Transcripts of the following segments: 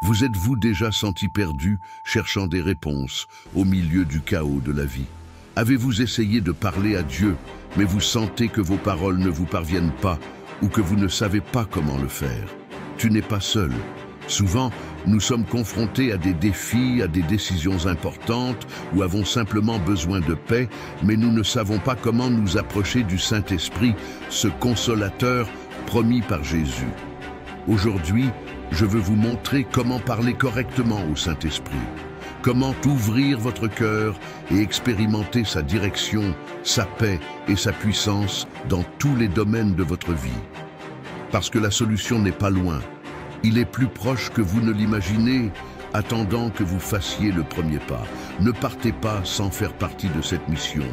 Vous êtes-vous déjà senti perdu, cherchant des réponses au milieu du chaos de la vie? Avez-vous essayé de parler à Dieu, mais vous sentez que vos paroles ne vous parviennent pas ou que vous ne savez pas comment le faire? Tu n'es pas seul. Souvent, nous sommes confrontés à des défis, à des décisions importantes ou avons simplement besoin de paix, mais nous ne savons pas comment nous approcher du Saint-Esprit, ce consolateur promis par Jésus. Aujourd'hui, je veux vous montrer comment parler correctement au Saint-Esprit, comment ouvrir votre cœur et expérimenter sa direction, sa paix et sa puissance dans tous les domaines de votre vie. Parce que la solution n'est pas loin. Il est plus proche que vous ne l'imaginez, attendant que vous fassiez le premier pas. Ne partez pas sans faire partie de cette mission.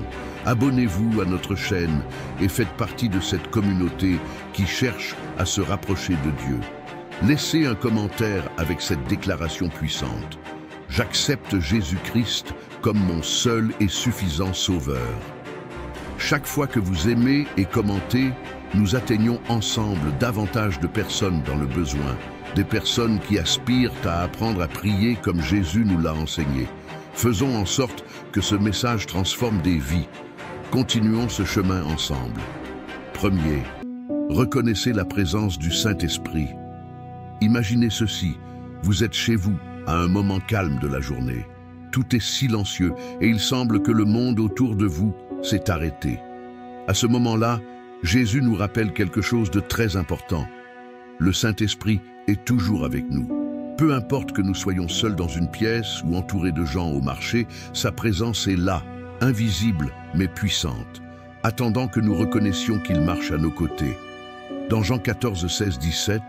Abonnez-vous à notre chaîne et faites partie de cette communauté qui cherche à se rapprocher de Dieu. Laissez un commentaire avec cette déclaration puissante. J'accepte Jésus-Christ comme mon seul et suffisant sauveur. Chaque fois que vous aimez et commentez, nous atteignons ensemble davantage de personnes dans le besoin, des personnes qui aspirent à apprendre à prier comme Jésus nous l'a enseigné. Faisons en sorte que ce message transforme des vies. Continuons ce chemin ensemble. Premier, reconnaissez la présence du Saint-Esprit. Imaginez ceci, vous êtes chez vous, à un moment calme de la journée. Tout est silencieux et il semble que le monde autour de vous s'est arrêté. À ce moment-là, Jésus nous rappelle quelque chose de très important. Le Saint-Esprit est toujours avec nous. Peu importe que nous soyons seuls dans une pièce ou entourés de gens au marché, sa présence est là, invisible mais puissante, attendant que nous reconnaissions qu'il marche à nos côtés. Dans Jean 14, 16, 17,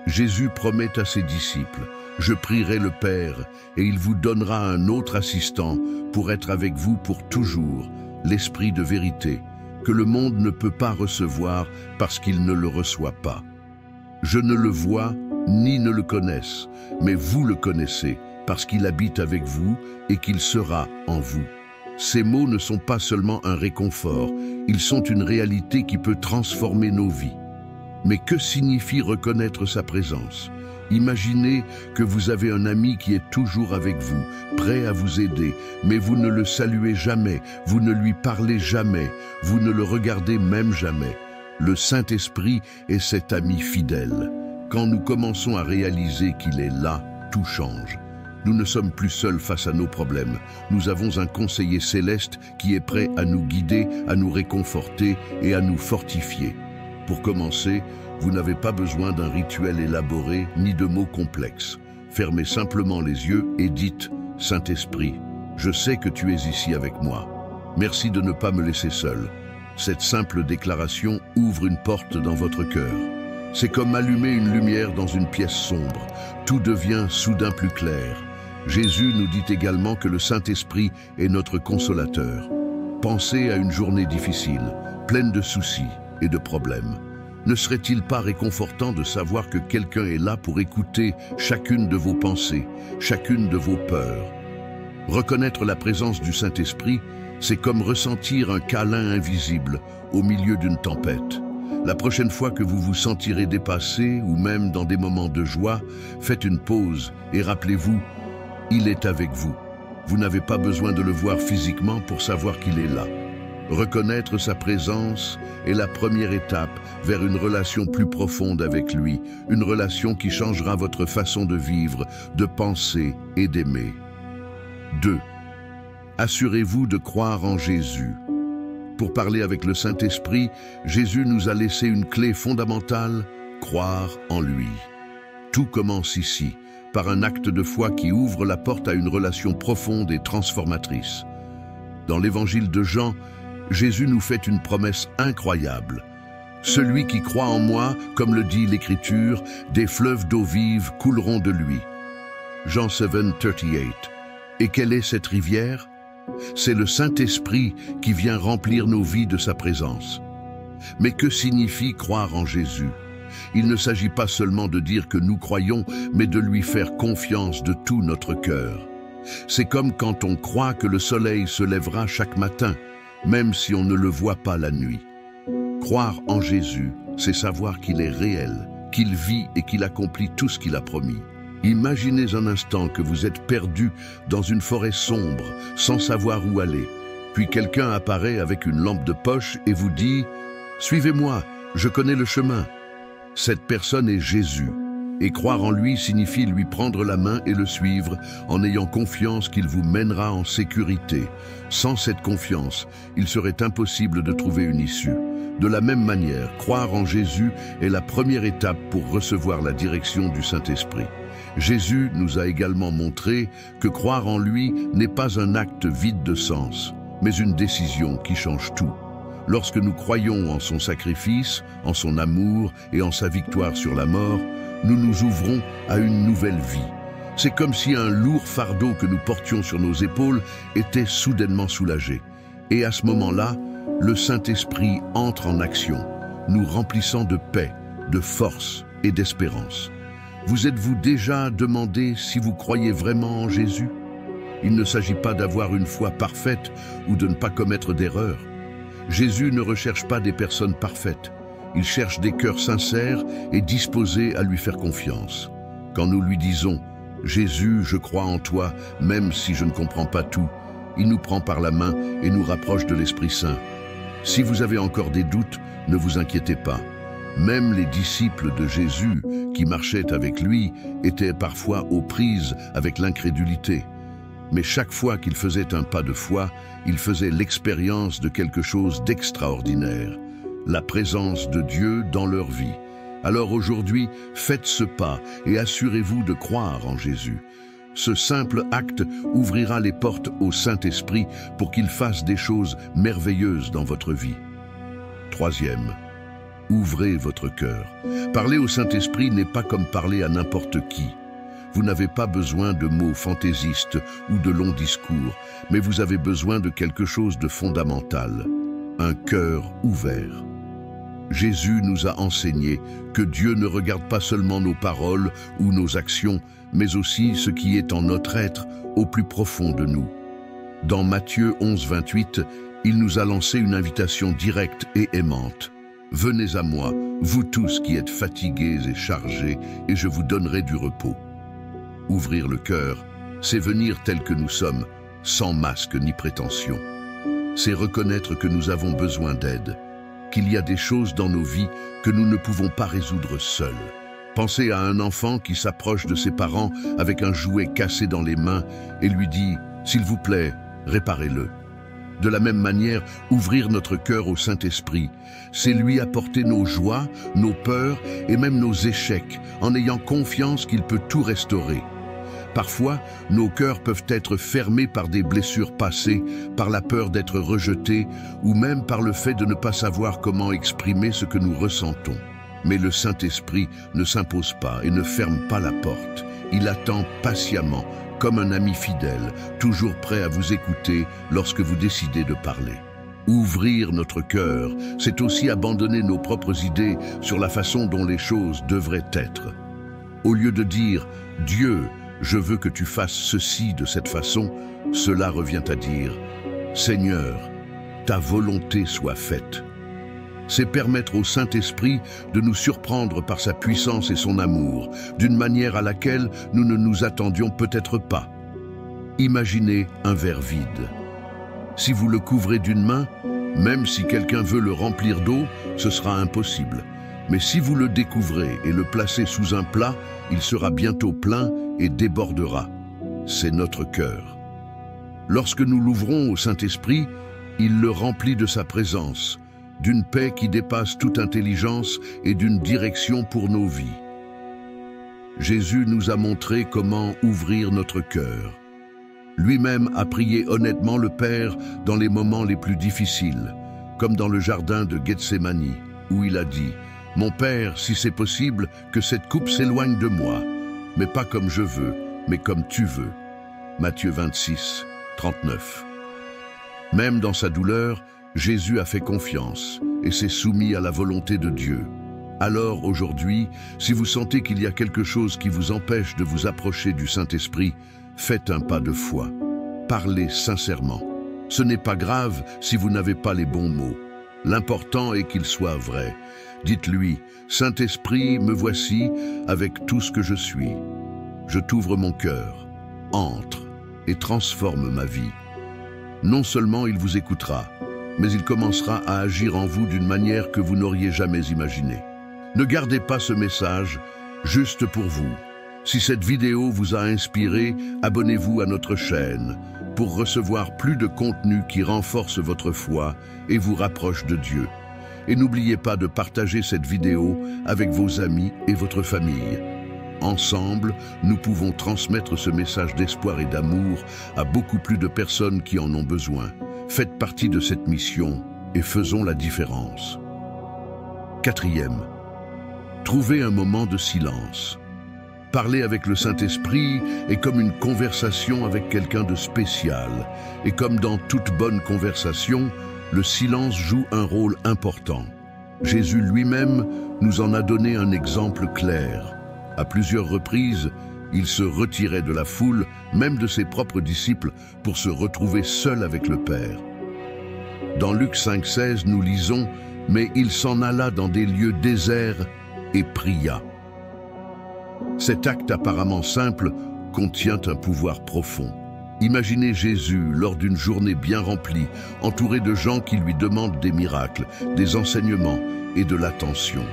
Jésus promet à ses disciples « Je prierai le Père, et il vous donnera un autre assistant pour être avec vous pour toujours, l'Esprit de vérité, que le monde ne peut pas recevoir parce qu'il ne le reçoit pas. Je ne le vois ni ne le connaisse, mais vous le connaissez, parce qu'il habite avec vous et qu'il sera en vous. » Ces mots ne sont pas seulement un réconfort, ils sont une réalité qui peut transformer nos vies. Mais que signifie reconnaître sa présence? Imaginez que vous avez un ami qui est toujours avec vous, prêt à vous aider, mais vous ne le saluez jamais, vous ne lui parlez jamais, vous ne le regardez même jamais. Le Saint-Esprit est cet ami fidèle. Quand nous commençons à réaliser qu'il est là, tout change. Nous ne sommes plus seuls face à nos problèmes. Nous avons un conseiller céleste qui est prêt à nous guider, à nous réconforter et à nous fortifier. Pour commencer, vous n'avez pas besoin d'un rituel élaboré ni de mots complexes. Fermez simplement les yeux et dites « Saint-Esprit, je sais que tu es ici avec moi. Merci de ne pas me laisser seul. » Cette simple déclaration ouvre une porte dans votre cœur. C'est comme allumer une lumière dans une pièce sombre. Tout devient soudain plus clair. Jésus nous dit également que le Saint-Esprit est notre consolateur. Pensez à une journée difficile, pleine de soucis et de problèmes. Ne serait-il pas réconfortant de savoir que quelqu'un est là pour écouter chacune de vos pensées, chacune de vos peurs? Reconnaître la présence du Saint-Esprit, c'est comme ressentir un câlin invisible au milieu d'une tempête. La prochaine fois que vous vous sentirez dépassé ou même dans des moments de joie, faites une pause et rappelez-vous, il est avec vous. Vous n'avez pas besoin de le voir physiquement pour savoir qu'il est là. Reconnaître sa présence est la première étape vers une relation plus profonde avec lui, une relation qui changera votre façon de vivre, de penser et d'aimer. 2. Assurez-vous de croire en Jésus. Pour parler avec le Saint-Esprit, Jésus nous a laissé une clé fondamentale, croire en lui. Tout commence ici, par un acte de foi qui ouvre la porte à une relation profonde et transformatrice. Dans l'évangile de Jean, Jésus nous fait une promesse incroyable. « Celui qui croit en moi, comme le dit l'Écriture, des fleuves d'eau vive couleront de lui. » Jean 7:38. Et quelle est cette rivière? C'est le Saint-Esprit qui vient remplir nos vies de sa présence. Mais que signifie croire en Jésus? Il ne s'agit pas seulement de dire que nous croyons, mais de lui faire confiance de tout notre cœur. C'est comme quand on croit que le soleil se lèvera chaque matin, même si on ne le voit pas la nuit. Croire en Jésus, c'est savoir qu'il est réel, qu'il vit et qu'il accomplit tout ce qu'il a promis. Imaginez un instant que vous êtes perdu dans une forêt sombre, sans savoir où aller. Puis quelqu'un apparaît avec une lampe de poche et vous dit « Suivez-moi, je connais le chemin ». Cette personne est Jésus. Et croire en lui signifie lui prendre la main et le suivre en ayant confiance qu'il vous mènera en sécurité. Sans cette confiance, il serait impossible de trouver une issue. De la même manière, croire en Jésus est la première étape pour recevoir la direction du Saint-Esprit. Jésus nous a également montré que croire en lui n'est pas un acte vide de sens, mais une décision qui change tout. Lorsque nous croyons en son sacrifice, en son amour et en sa victoire sur la mort, nous nous ouvrons à une nouvelle vie. C'est comme si un lourd fardeau que nous portions sur nos épaules était soudainement soulagé. Et à ce moment-là, le Saint-Esprit entre en action, nous remplissant de paix, de force et d'espérance. Vous êtes-vous déjà demandé si vous croyez vraiment en Jésus? Il ne s'agit pas d'avoir une foi parfaite ou de ne pas commettre d'erreurs. Jésus ne recherche pas des personnes parfaites. Il cherche des cœurs sincères et disposés à lui faire confiance. Quand nous lui disons « Jésus, je crois en toi, même si je ne comprends pas tout », il nous prend par la main et nous rapproche de l'Esprit Saint. Si vous avez encore des doutes, ne vous inquiétez pas. Même les disciples de Jésus, qui marchaient avec lui, étaient parfois aux prises avec l'incrédulité. Mais chaque fois qu'ils faisaient un pas de foi, ils faisaient l'expérience de quelque chose d'extraordinaire, la présence de Dieu dans leur vie. Alors aujourd'hui, faites ce pas et assurez-vous de croire en Jésus. Ce simple acte ouvrira les portes au Saint-Esprit pour qu'il fasse des choses merveilleuses dans votre vie. Troisième, ouvrez votre cœur. Parler au Saint-Esprit n'est pas comme parler à n'importe qui. Vous n'avez pas besoin de mots fantaisistes ou de longs discours, mais vous avez besoin de quelque chose de fondamental, un cœur ouvert. Jésus nous a enseigné que Dieu ne regarde pas seulement nos paroles ou nos actions, mais aussi ce qui est en notre être, au plus profond de nous. Dans Matthieu 11, 28, il nous a lancé une invitation directe et aimante. « Venez à moi, vous tous qui êtes fatigués et chargés, et je vous donnerai du repos. » Ouvrir le cœur, c'est venir tel que nous sommes, sans masque ni prétention. C'est reconnaître que nous avons besoin d'aide, qu'il y a des choses dans nos vies que nous ne pouvons pas résoudre seuls. Pensez à un enfant qui s'approche de ses parents avec un jouet cassé dans les mains et lui dit « S'il vous plaît, réparez-le ». De la même manière, ouvrir notre cœur au Saint-Esprit, c'est lui apporter nos joies, nos peurs et même nos échecs, en ayant confiance qu'il peut tout restaurer. Parfois, nos cœurs peuvent être fermés par des blessures passées, par la peur d'être rejetés ou même par le fait de ne pas savoir comment exprimer ce que nous ressentons. Mais le Saint-Esprit ne s'impose pas et ne ferme pas la porte. Il attend patiemment, comme un ami fidèle, toujours prêt à vous écouter lorsque vous décidez de parler. Ouvrir notre cœur, c'est aussi abandonner nos propres idées sur la façon dont les choses devraient être. Au lieu de dire « Dieu, je veux que tu fasses ceci de cette façon », cela revient à dire « Seigneur, ta volonté soit faite ». C'est permettre au Saint-Esprit de nous surprendre par sa puissance et son amour, d'une manière à laquelle nous ne nous attendions peut-être pas. Imaginez un verre vide. Si vous le couvrez d'une main, même si quelqu'un veut le remplir d'eau, ce sera impossible. Mais si vous le découvrez et le placez sous un plat, il sera bientôt plein et débordera. C'est notre cœur. Lorsque nous l'ouvrons au Saint-Esprit, il le remplit de sa présence, d'une paix qui dépasse toute intelligence et d'une direction pour nos vies. Jésus nous a montré comment ouvrir notre cœur. Lui-même a prié honnêtement le Père dans les moments les plus difficiles, comme dans le jardin de Gethsémani, où il a dit « Mon Père, si c'est possible, que cette coupe s'éloigne de moi, mais pas comme je veux, mais comme tu veux. » Matthieu 26, 39. Même dans sa douleur, Jésus a fait confiance et s'est soumis à la volonté de Dieu. Alors aujourd'hui, si vous sentez qu'il y a quelque chose qui vous empêche de vous approcher du Saint-Esprit, faites un pas de foi. Parlez sincèrement. Ce n'est pas grave si vous n'avez pas les bons mots. L'important est qu'il soit vrai. Dites-lui, « Saint-Esprit, me voici avec tout ce que je suis. je t'ouvre mon cœur, entre et transforme ma vie. Non seulement il vous écoutera, mais il commencera à agir en vous d'une manière que vous n'auriez jamais imaginée. Ne gardez pas ce message juste pour vous. Si cette vidéo vous a inspiré, abonnez-vous à notre chaîne pour recevoir plus de contenu qui renforce votre foi et vous rapproche de Dieu. Et n'oubliez pas de partager cette vidéo avec vos amis et votre famille. Ensemble, nous pouvons transmettre ce message d'espoir et d'amour à beaucoup plus de personnes qui en ont besoin. Faites partie de cette mission et faisons la différence. Quatrième, trouvez un moment de silence. Parler avec le Saint-Esprit est comme une conversation avec quelqu'un de spécial. Et comme dans toute bonne conversation, le silence joue un rôle important. Jésus lui-même nous en a donné un exemple clair. À plusieurs reprises, il se retirait de la foule, même de ses propres disciples, pour se retrouver seul avec le Père. Dans Luc 5,16, nous lisons « Mais il s'en alla dans des lieux déserts et pria ». Cet acte apparemment simple contient un pouvoir profond. Imaginez Jésus lors d'une journée bien remplie, entouré de gens qui lui demandent des miracles, des enseignements et de l'attention.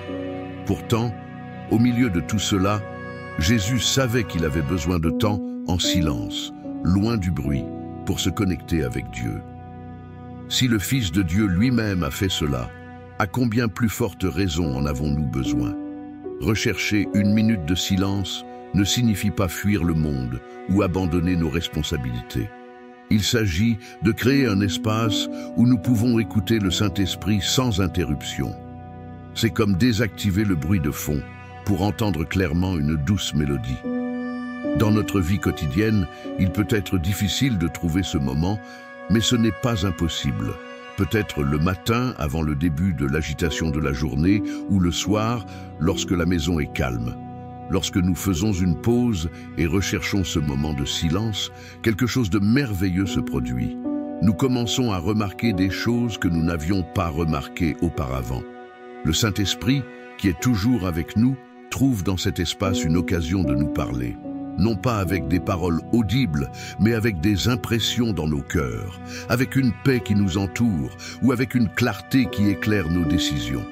Pourtant, au milieu de tout cela, Jésus savait qu'il avait besoin de temps en silence, loin du bruit, pour se connecter avec Dieu. Si le Fils de Dieu lui-même a fait cela, à combien plus forte raison en avons-nous besoin? Rechercher une minute de silence ne signifie pas fuir le monde ou abandonner nos responsabilités. Il s'agit de créer un espace où nous pouvons écouter le Saint-Esprit sans interruption. C'est comme désactiver le bruit de fond pour entendre clairement une douce mélodie. Dans notre vie quotidienne, il peut être difficile de trouver ce moment, mais ce n'est pas impossible. Peut-être le matin, avant le début de l'agitation de la journée, ou le soir, lorsque la maison est calme. Lorsque nous faisons une pause et recherchons ce moment de silence, quelque chose de merveilleux se produit. Nous commençons à remarquer des choses que nous n'avions pas remarquées auparavant. Le Saint-Esprit, qui est toujours avec nous, trouve dans cet espace une occasion de nous parler. Non pas avec des paroles audibles, mais avec des impressions dans nos cœurs, avec une paix qui nous entoure ou avec une clarté qui éclaire nos décisions.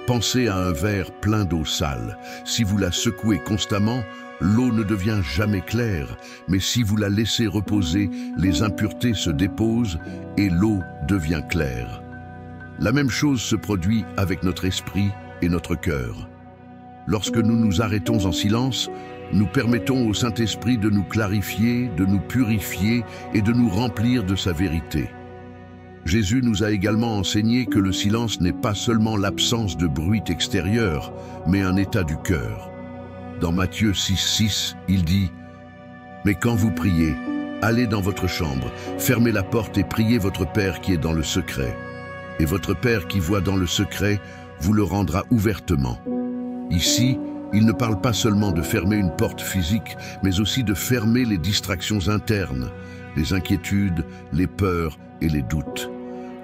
Pensez à un verre plein d'eau sale. Si vous la secouez constamment, l'eau ne devient jamais claire, mais si vous la laissez reposer, les impuretés se déposent et l'eau devient claire. La même chose se produit avec notre esprit et notre cœur. Lorsque nous nous arrêtons en silence, nous permettons au Saint-Esprit de nous clarifier, de nous purifier et de nous remplir de sa vérité. Jésus nous a également enseigné que le silence n'est pas seulement l'absence de bruit extérieur, mais un état du cœur. Dans Matthieu 6,6, il dit « Mais quand vous priez, allez dans votre chambre, fermez la porte et priez votre Père qui est dans le secret. Et votre Père qui voit dans le secret vous le rendra ouvertement. » Ici, il ne parle pas seulement de fermer une porte physique, mais aussi de fermer les distractions internes, les inquiétudes, les peurs et les doutes.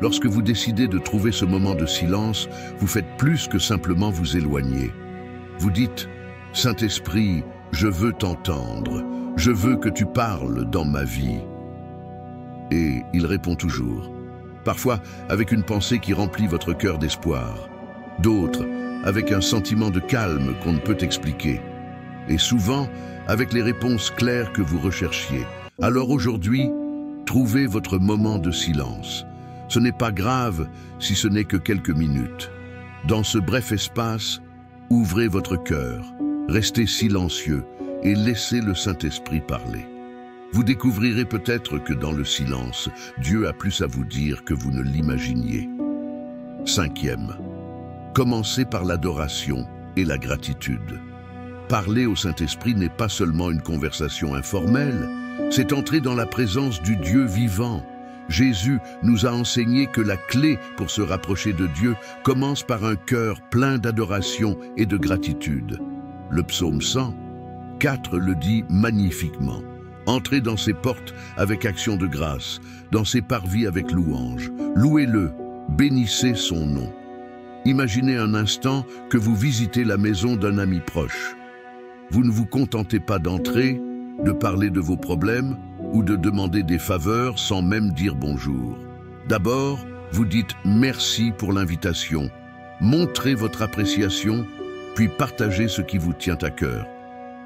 Lorsque vous décidez de trouver ce moment de silence, vous faites plus que simplement vous éloigner. Vous dites « Saint-Esprit, je veux t'entendre, je veux que tu parles dans ma vie. » Et il répond toujours. Parfois avec une pensée qui remplit votre cœur d'espoir. D'autres, avec un sentiment de calme qu'on ne peut expliquer. Et souvent, avec les réponses claires que vous recherchiez. Alors aujourd'hui, trouvez votre moment de silence. Ce n'est pas grave si ce n'est que quelques minutes. Dans ce bref espace, ouvrez votre cœur, restez silencieux et laissez le Saint-Esprit parler. Vous découvrirez peut-être que dans le silence, Dieu a plus à vous dire que vous ne l'imaginiez. Cinquième, commencez par l'adoration et la gratitude. Parler au Saint-Esprit n'est pas seulement une conversation informelle, c'est entrer dans la présence du Dieu vivant. Jésus nous a enseigné que la clé pour se rapprocher de Dieu commence par un cœur plein d'adoration et de gratitude. Le psaume 104 le dit magnifiquement. Entrez dans ses portes avec action de grâce, dans ses parvis avec louange. Louez-le, bénissez son nom. Imaginez un instant que vous visitez la maison d'un ami proche. Vous ne vous contentez pas d'entrer, de parler de vos problèmes ou de demander des faveurs sans même dire bonjour. D'abord, vous dites merci pour l'invitation, montrez votre appréciation, puis partagez ce qui vous tient à cœur.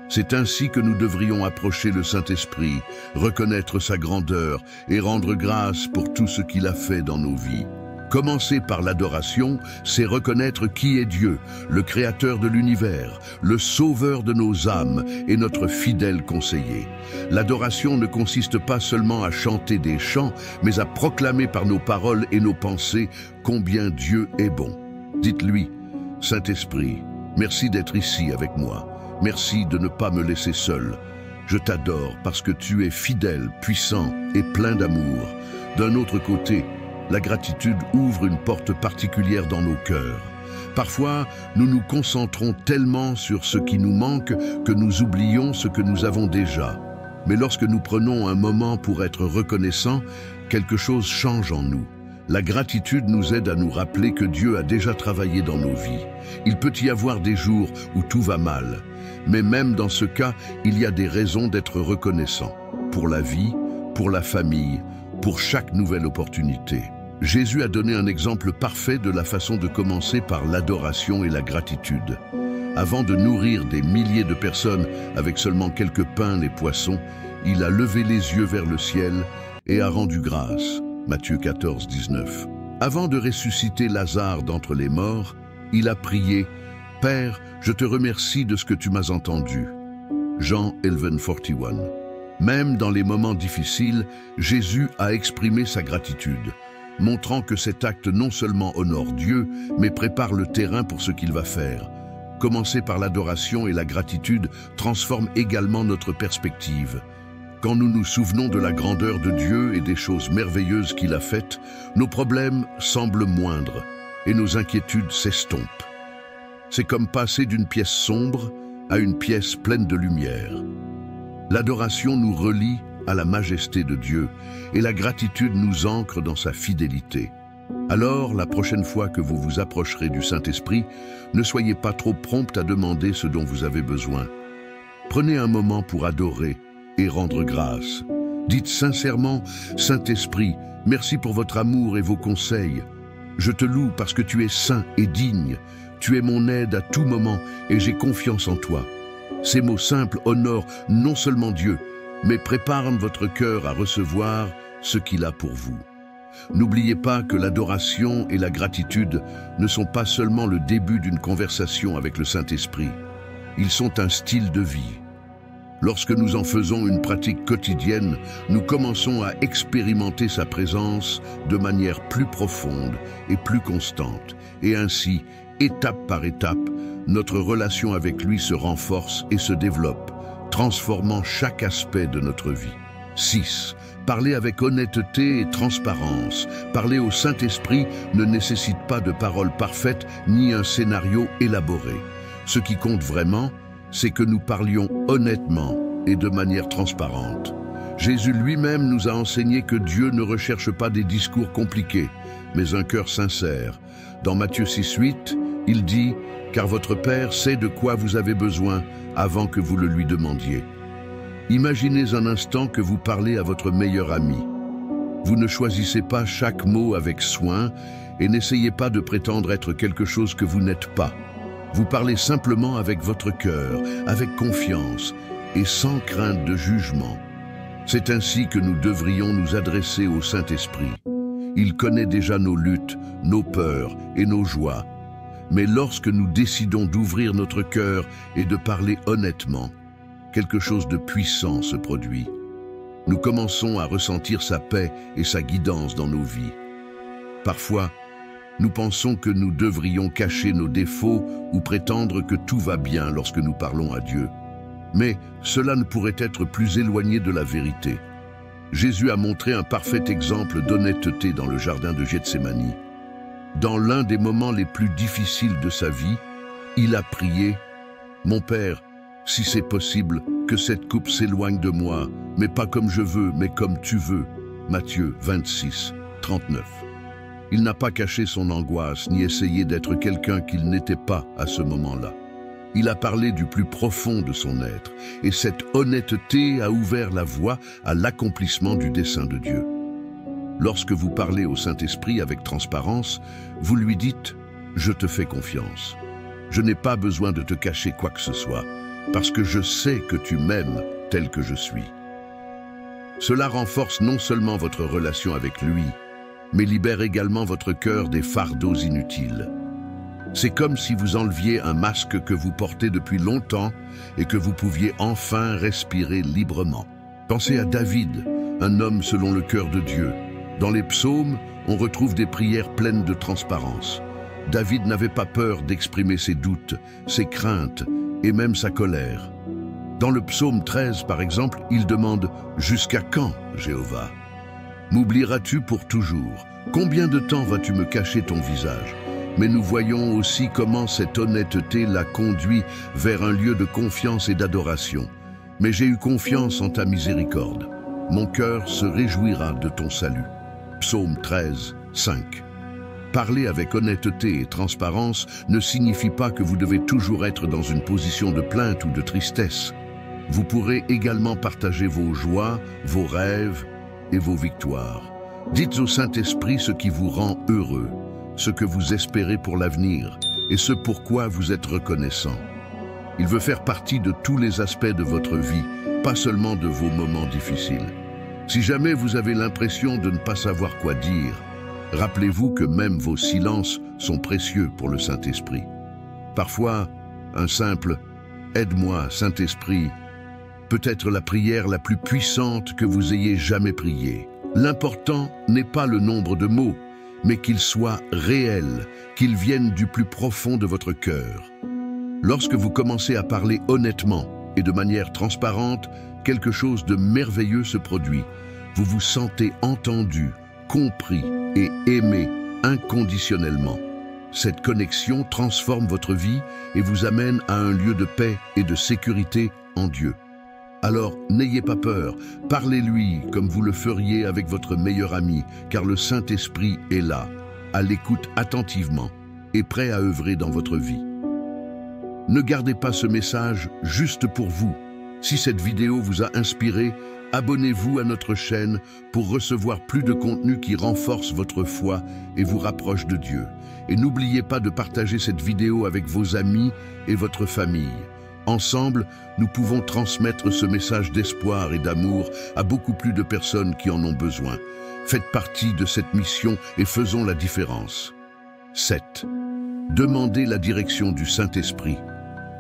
C'est ainsi que nous devrions approcher le Saint-Esprit, reconnaître sa grandeur et rendre grâce pour tout ce qu'il a fait dans nos vies. Commencer par l'adoration, c'est reconnaître qui est Dieu, le Créateur de l'univers, le Sauveur de nos âmes et notre fidèle conseiller. L'adoration ne consiste pas seulement à chanter des chants, mais à proclamer par nos paroles et nos pensées combien Dieu est bon. Dites-lui, Saint-Esprit, merci d'être ici avec moi. Merci de ne pas me laisser seul. Je t'adore parce que tu es fidèle, puissant et plein d'amour. D'un autre côté, la gratitude ouvre une porte particulière dans nos cœurs. Parfois, nous nous concentrons tellement sur ce qui nous manque que nous oublions ce que nous avons déjà. Mais lorsque nous prenons un moment pour être reconnaissants, quelque chose change en nous. La gratitude nous aide à nous rappeler que Dieu a déjà travaillé dans nos vies. Il peut y avoir des jours où tout va mal. Mais même dans ce cas, il y a des raisons d'être reconnaissant. Pour la vie, pour la famille, pour chaque nouvelle opportunité. Jésus a donné un exemple parfait de la façon de commencer par l'adoration et la gratitude. Avant de nourrir des milliers de personnes avec seulement quelques pains et poissons, il a levé les yeux vers le ciel et a rendu grâce. Matthieu 14, 19. Avant de ressusciter Lazare d'entre les morts, il a prié « Père, je te remercie de ce que tu m'as entendu. » Jean 11:41. Même dans les moments difficiles, Jésus a exprimé sa gratitude, montrant que cet acte non seulement honore Dieu, mais prépare le terrain pour ce qu'il va faire. Commencer par l'adoration et la gratitude transforme également notre perspective. Quand nous nous souvenons de la grandeur de Dieu et des choses merveilleuses qu'il a faites, nos problèmes semblent moindres et nos inquiétudes s'estompent. C'est comme passer d'une pièce sombre à une pièce pleine de lumière. L'adoration nous relie à la majesté de Dieu et la gratitude nous ancre dans sa fidélité. Alors, la prochaine fois que vous vous approcherez du Saint-Esprit, ne soyez pas trop prompt à demander ce dont vous avez besoin. Prenez un moment pour adorer et rendre grâce. Dites sincèrement, Saint-Esprit, merci pour votre amour et vos conseils. Je te loue parce que tu es saint et digne. Tu es mon aide à tout moment et j'ai confiance en toi. Ces mots simples honorent non seulement Dieu, mais préparent votre cœur à recevoir ce qu'il a pour vous. N'oubliez pas que l'adoration et la gratitude ne sont pas seulement le début d'une conversation avec le Saint-Esprit. Ils sont un style de vie. Lorsque nous en faisons une pratique quotidienne, nous commençons à expérimenter sa présence de manière plus profonde et plus constante. Et ainsi, étape par étape, notre relation avec lui se renforce et se développe, transformant chaque aspect de notre vie. 6. Parler avec honnêteté et transparence. Parler au Saint-Esprit ne nécessite pas de paroles parfaites ni un scénario élaboré. Ce qui compte vraiment, c'est que nous parlions honnêtement et de manière transparente. Jésus lui-même nous a enseigné que Dieu ne recherche pas des discours compliqués, mais un cœur sincère. Dans Matthieu 6:8, il dit « Car votre Père sait de quoi vous avez besoin avant que vous le lui demandiez. » Imaginez un instant que vous parlez à votre meilleur ami. Vous ne choisissez pas chaque mot avec soin et n'essayez pas de prétendre être quelque chose que vous n'êtes pas. Vous parlez simplement avec votre cœur, avec confiance et sans crainte de jugement. C'est ainsi que nous devrions nous adresser au Saint-Esprit. Il connaît déjà nos luttes, nos peurs et nos joies. Mais lorsque nous décidons d'ouvrir notre cœur et de parler honnêtement, quelque chose de puissant se produit. Nous commençons à ressentir sa paix et sa guidance dans nos vies. Parfois, nous pensons que nous devrions cacher nos défauts ou prétendre que tout va bien lorsque nous parlons à Dieu. Mais cela ne pourrait être plus éloigné de la vérité. Jésus a montré un parfait exemple d'honnêteté dans le jardin de Gethsémani. Dans l'un des moments les plus difficiles de sa vie, il a prié « Mon Père, si c'est possible, que cette coupe s'éloigne de moi, mais pas comme je veux, mais comme tu veux. » Matthieu 26, 39. Il n'a pas caché son angoisse, ni essayé d'être quelqu'un qu'il n'était pas à ce moment-là. Il a parlé du plus profond de son être, et cette honnêteté a ouvert la voie à l'accomplissement du dessein de Dieu. Lorsque vous parlez au Saint-Esprit avec transparence, vous lui dites « Je te fais confiance. Je n'ai pas besoin de te cacher quoi que ce soit, parce que je sais que tu m'aimes tel que je suis. » Cela renforce non seulement votre relation avec lui, mais libère également votre cœur des fardeaux inutiles. C'est comme si vous enleviez un masque que vous portez depuis longtemps et que vous pouviez enfin respirer librement. Pensez à David, un homme selon le cœur de Dieu. Dans les psaumes, on retrouve des prières pleines de transparence. David n'avait pas peur d'exprimer ses doutes, ses craintes et même sa colère. Dans le psaume 13, par exemple, il demande « Jusqu'à quand, Jéhovah? M'oublieras-tu pour toujours? Combien de temps vas-tu me cacher ton visage ?» Mais nous voyons aussi comment cette honnêteté l'a conduit vers un lieu de confiance et d'adoration. « Mais j'ai eu confiance en ta miséricorde. Mon cœur se réjouira de ton salut. » Psaume 13, 5. Parler avec honnêteté et transparence ne signifie pas que vous devez toujours être dans une position de plainte ou de tristesse. Vous pourrez également partager vos joies, vos rêves et vos victoires. Dites au Saint-Esprit ce qui vous rend heureux, ce que vous espérez pour l'avenir et ce pourquoi vous êtes reconnaissant. Il veut faire partie de tous les aspects de votre vie, pas seulement de vos moments difficiles. Si jamais vous avez l'impression de ne pas savoir quoi dire, rappelez-vous que même vos silences sont précieux pour le Saint-Esprit. Parfois, un simple « Aide-moi, Saint-Esprit » peut être la prière la plus puissante que vous ayez jamais priée. L'important n'est pas le nombre de mots, mais qu'ils soient réels, qu'ils viennent du plus profond de votre cœur. Lorsque vous commencez à parler honnêtement et de manière transparente, quelque chose de merveilleux se produit. Vous vous sentez entendu, compris et aimé inconditionnellement. Cette connexion transforme votre vie et vous amène à un lieu de paix et de sécurité en Dieu. Alors, n'ayez pas peur, parlez-lui comme vous le feriez avec votre meilleur ami, car le Saint-Esprit est là, à l'écoute attentivement et prêt à œuvrer dans votre vie. Ne gardez pas ce message juste pour vous. Si cette vidéo vous a inspiré, abonnez-vous à notre chaîne pour recevoir plus de contenu qui renforce votre foi et vous rapproche de Dieu. Et n'oubliez pas de partager cette vidéo avec vos amis et votre famille. Ensemble, nous pouvons transmettre ce message d'espoir et d'amour à beaucoup plus de personnes qui en ont besoin. Faites partie de cette mission et faisons la différence. 7. Demandez la direction du Saint-Esprit.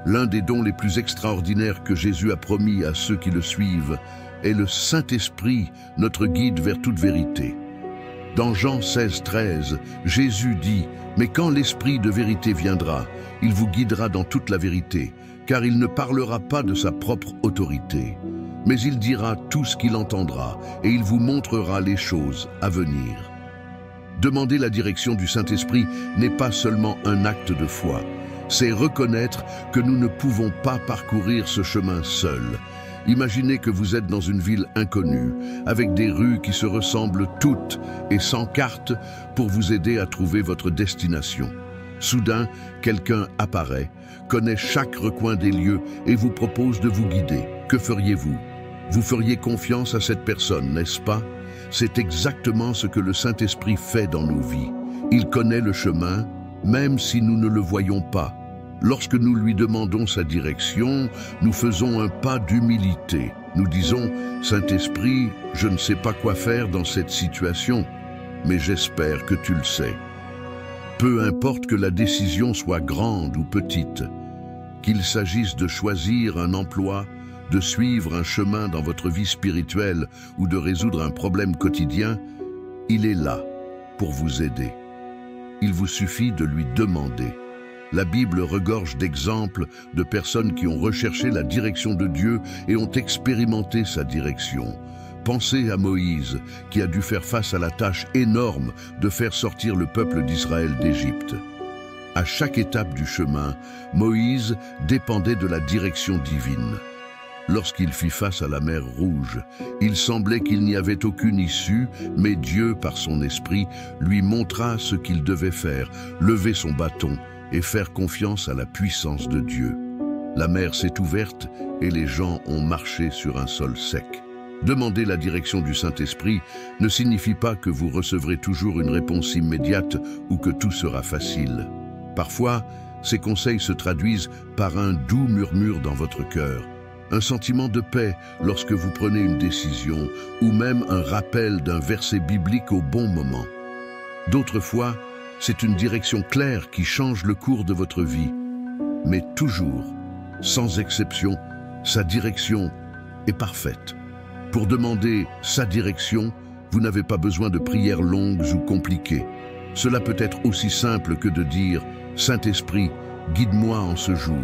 L'un des dons les plus extraordinaires que Jésus a promis à ceux qui le suivent est le Saint-Esprit, notre guide vers toute vérité. Dans Jean 16, 13, Jésus dit « Mais quand l'Esprit de vérité viendra, il vous guidera dans toute la vérité, car il ne parlera pas de sa propre autorité, mais il dira tout ce qu'il entendra et il vous montrera les choses à venir. » Demander la direction du Saint-Esprit n'est pas seulement un acte de foi, c'est reconnaître que nous ne pouvons pas parcourir ce chemin seuls. Imaginez que vous êtes dans une ville inconnue, avec des rues qui se ressemblent toutes et sans carte pour vous aider à trouver votre destination. Soudain, quelqu'un apparaît, connaît chaque recoin des lieux et vous propose de vous guider. Que feriez-vous? Vous feriez confiance à cette personne, n'est-ce pas? C'est exactement ce que le Saint-Esprit fait dans nos vies. Il connaît le chemin, même si nous ne le voyons pas. Lorsque nous lui demandons sa direction, nous faisons un pas d'humilité. Nous disons « Saint-Esprit, je ne sais pas quoi faire dans cette situation, mais j'espère que tu le sais. » Peu importe que la décision soit grande ou petite, qu'il s'agisse de choisir un emploi, de suivre un chemin dans votre vie spirituelle ou de résoudre un problème quotidien, il est là pour vous aider. Il vous suffit de lui demander. La Bible regorge d'exemples de personnes qui ont recherché la direction de Dieu et ont expérimenté sa direction. Pensez à Moïse, qui a dû faire face à la tâche énorme de faire sortir le peuple d'Israël d'Égypte. À chaque étape du chemin, Moïse dépendait de la direction divine. Lorsqu'il fit face à la mer Rouge, il semblait qu'il n'y avait aucune issue, mais Dieu, par son esprit, lui montra ce qu'il devait faire, lever son bâton et faire confiance à la puissance de Dieu. La mer s'est ouverte et les gens ont marché sur un sol sec. Demander la direction du Saint-Esprit ne signifie pas que vous recevrez toujours une réponse immédiate ou que tout sera facile. Parfois, ces conseils se traduisent par un doux murmure dans votre cœur, un sentiment de paix lorsque vous prenez une décision ou même un rappel d'un verset biblique au bon moment. D'autres fois, c'est une direction claire qui change le cours de votre vie. Mais toujours, sans exception, sa direction est parfaite. Pour demander sa direction, vous n'avez pas besoin de prières longues ou compliquées. Cela peut être aussi simple que de dire « Saint-Esprit, guide-moi en ce jour,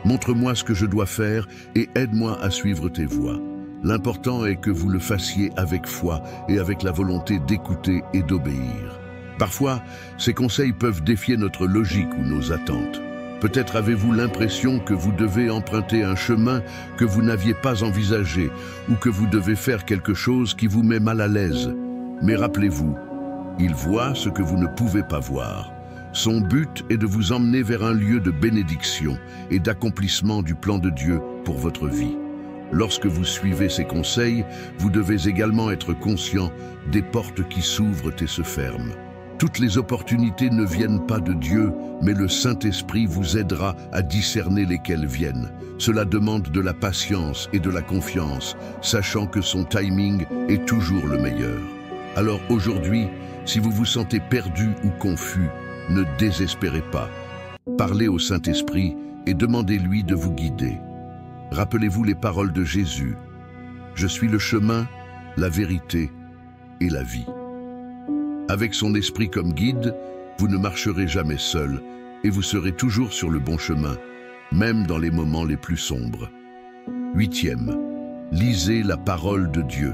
montre-moi ce que je dois faire et aide-moi à suivre tes voies ». L'important est que vous le fassiez avec foi et avec la volonté d'écouter et d'obéir. Parfois, ces conseils peuvent défier notre logique ou nos attentes. Peut-être avez-vous l'impression que vous devez emprunter un chemin que vous n'aviez pas envisagé ou que vous devez faire quelque chose qui vous met mal à l'aise. Mais rappelez-vous, il voit ce que vous ne pouvez pas voir. Son but est de vous emmener vers un lieu de bénédiction et d'accomplissement du plan de Dieu pour votre vie. Lorsque vous suivez ces conseils, vous devez également être conscient des portes qui s'ouvrent et se ferment. Toutes les opportunités ne viennent pas de Dieu, mais le Saint-Esprit vous aidera à discerner lesquelles viennent. Cela demande de la patience et de la confiance, sachant que son timing est toujours le meilleur. Alors aujourd'hui, si vous vous sentez perdu ou confus, ne désespérez pas. Parlez au Saint-Esprit et demandez-lui de vous guider. Rappelez-vous les paroles de Jésus. « Je suis le chemin, la vérité et la vie ». Avec son esprit comme guide, vous ne marcherez jamais seul et vous serez toujours sur le bon chemin, même dans les moments les plus sombres. 8e, lisez la parole de Dieu.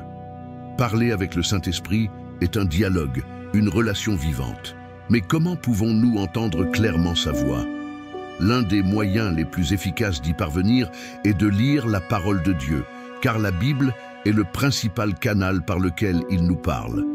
Parler avec le Saint-Esprit est un dialogue, une relation vivante. Mais comment pouvons-nous entendre clairement sa voix? L'un des moyens les plus efficaces d'y parvenir est de lire la parole de Dieu, car la Bible est le principal canal par lequel il nous parle.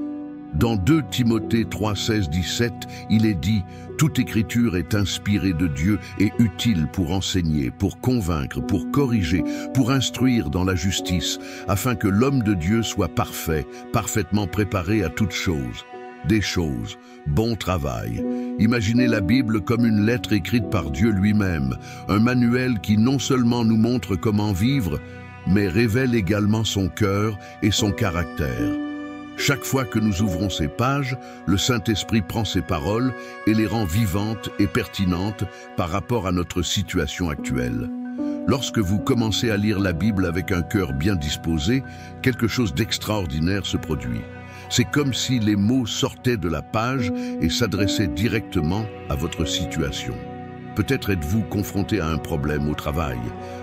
Dans 2 Timothée 3, 16, 17, il est dit « Toute écriture est inspirée de Dieu et utile pour enseigner, pour convaincre, pour corriger, pour instruire dans la justice, afin que l'homme de Dieu soit parfait, parfaitement préparé à toutes choses. » Des choses, bon travail. Imaginez la Bible comme une lettre écrite par Dieu lui-même, un manuel qui non seulement nous montre comment vivre, mais révèle également son cœur et son caractère. Chaque fois que nous ouvrons ces pages, le Saint-Esprit prend ces paroles et les rend vivantes et pertinentes par rapport à notre situation actuelle. Lorsque vous commencez à lire la Bible avec un cœur bien disposé, quelque chose d'extraordinaire se produit. C'est comme si les mots sortaient de la page et s'adressaient directement à votre situation. Peut-être êtes-vous confronté à un problème au travail,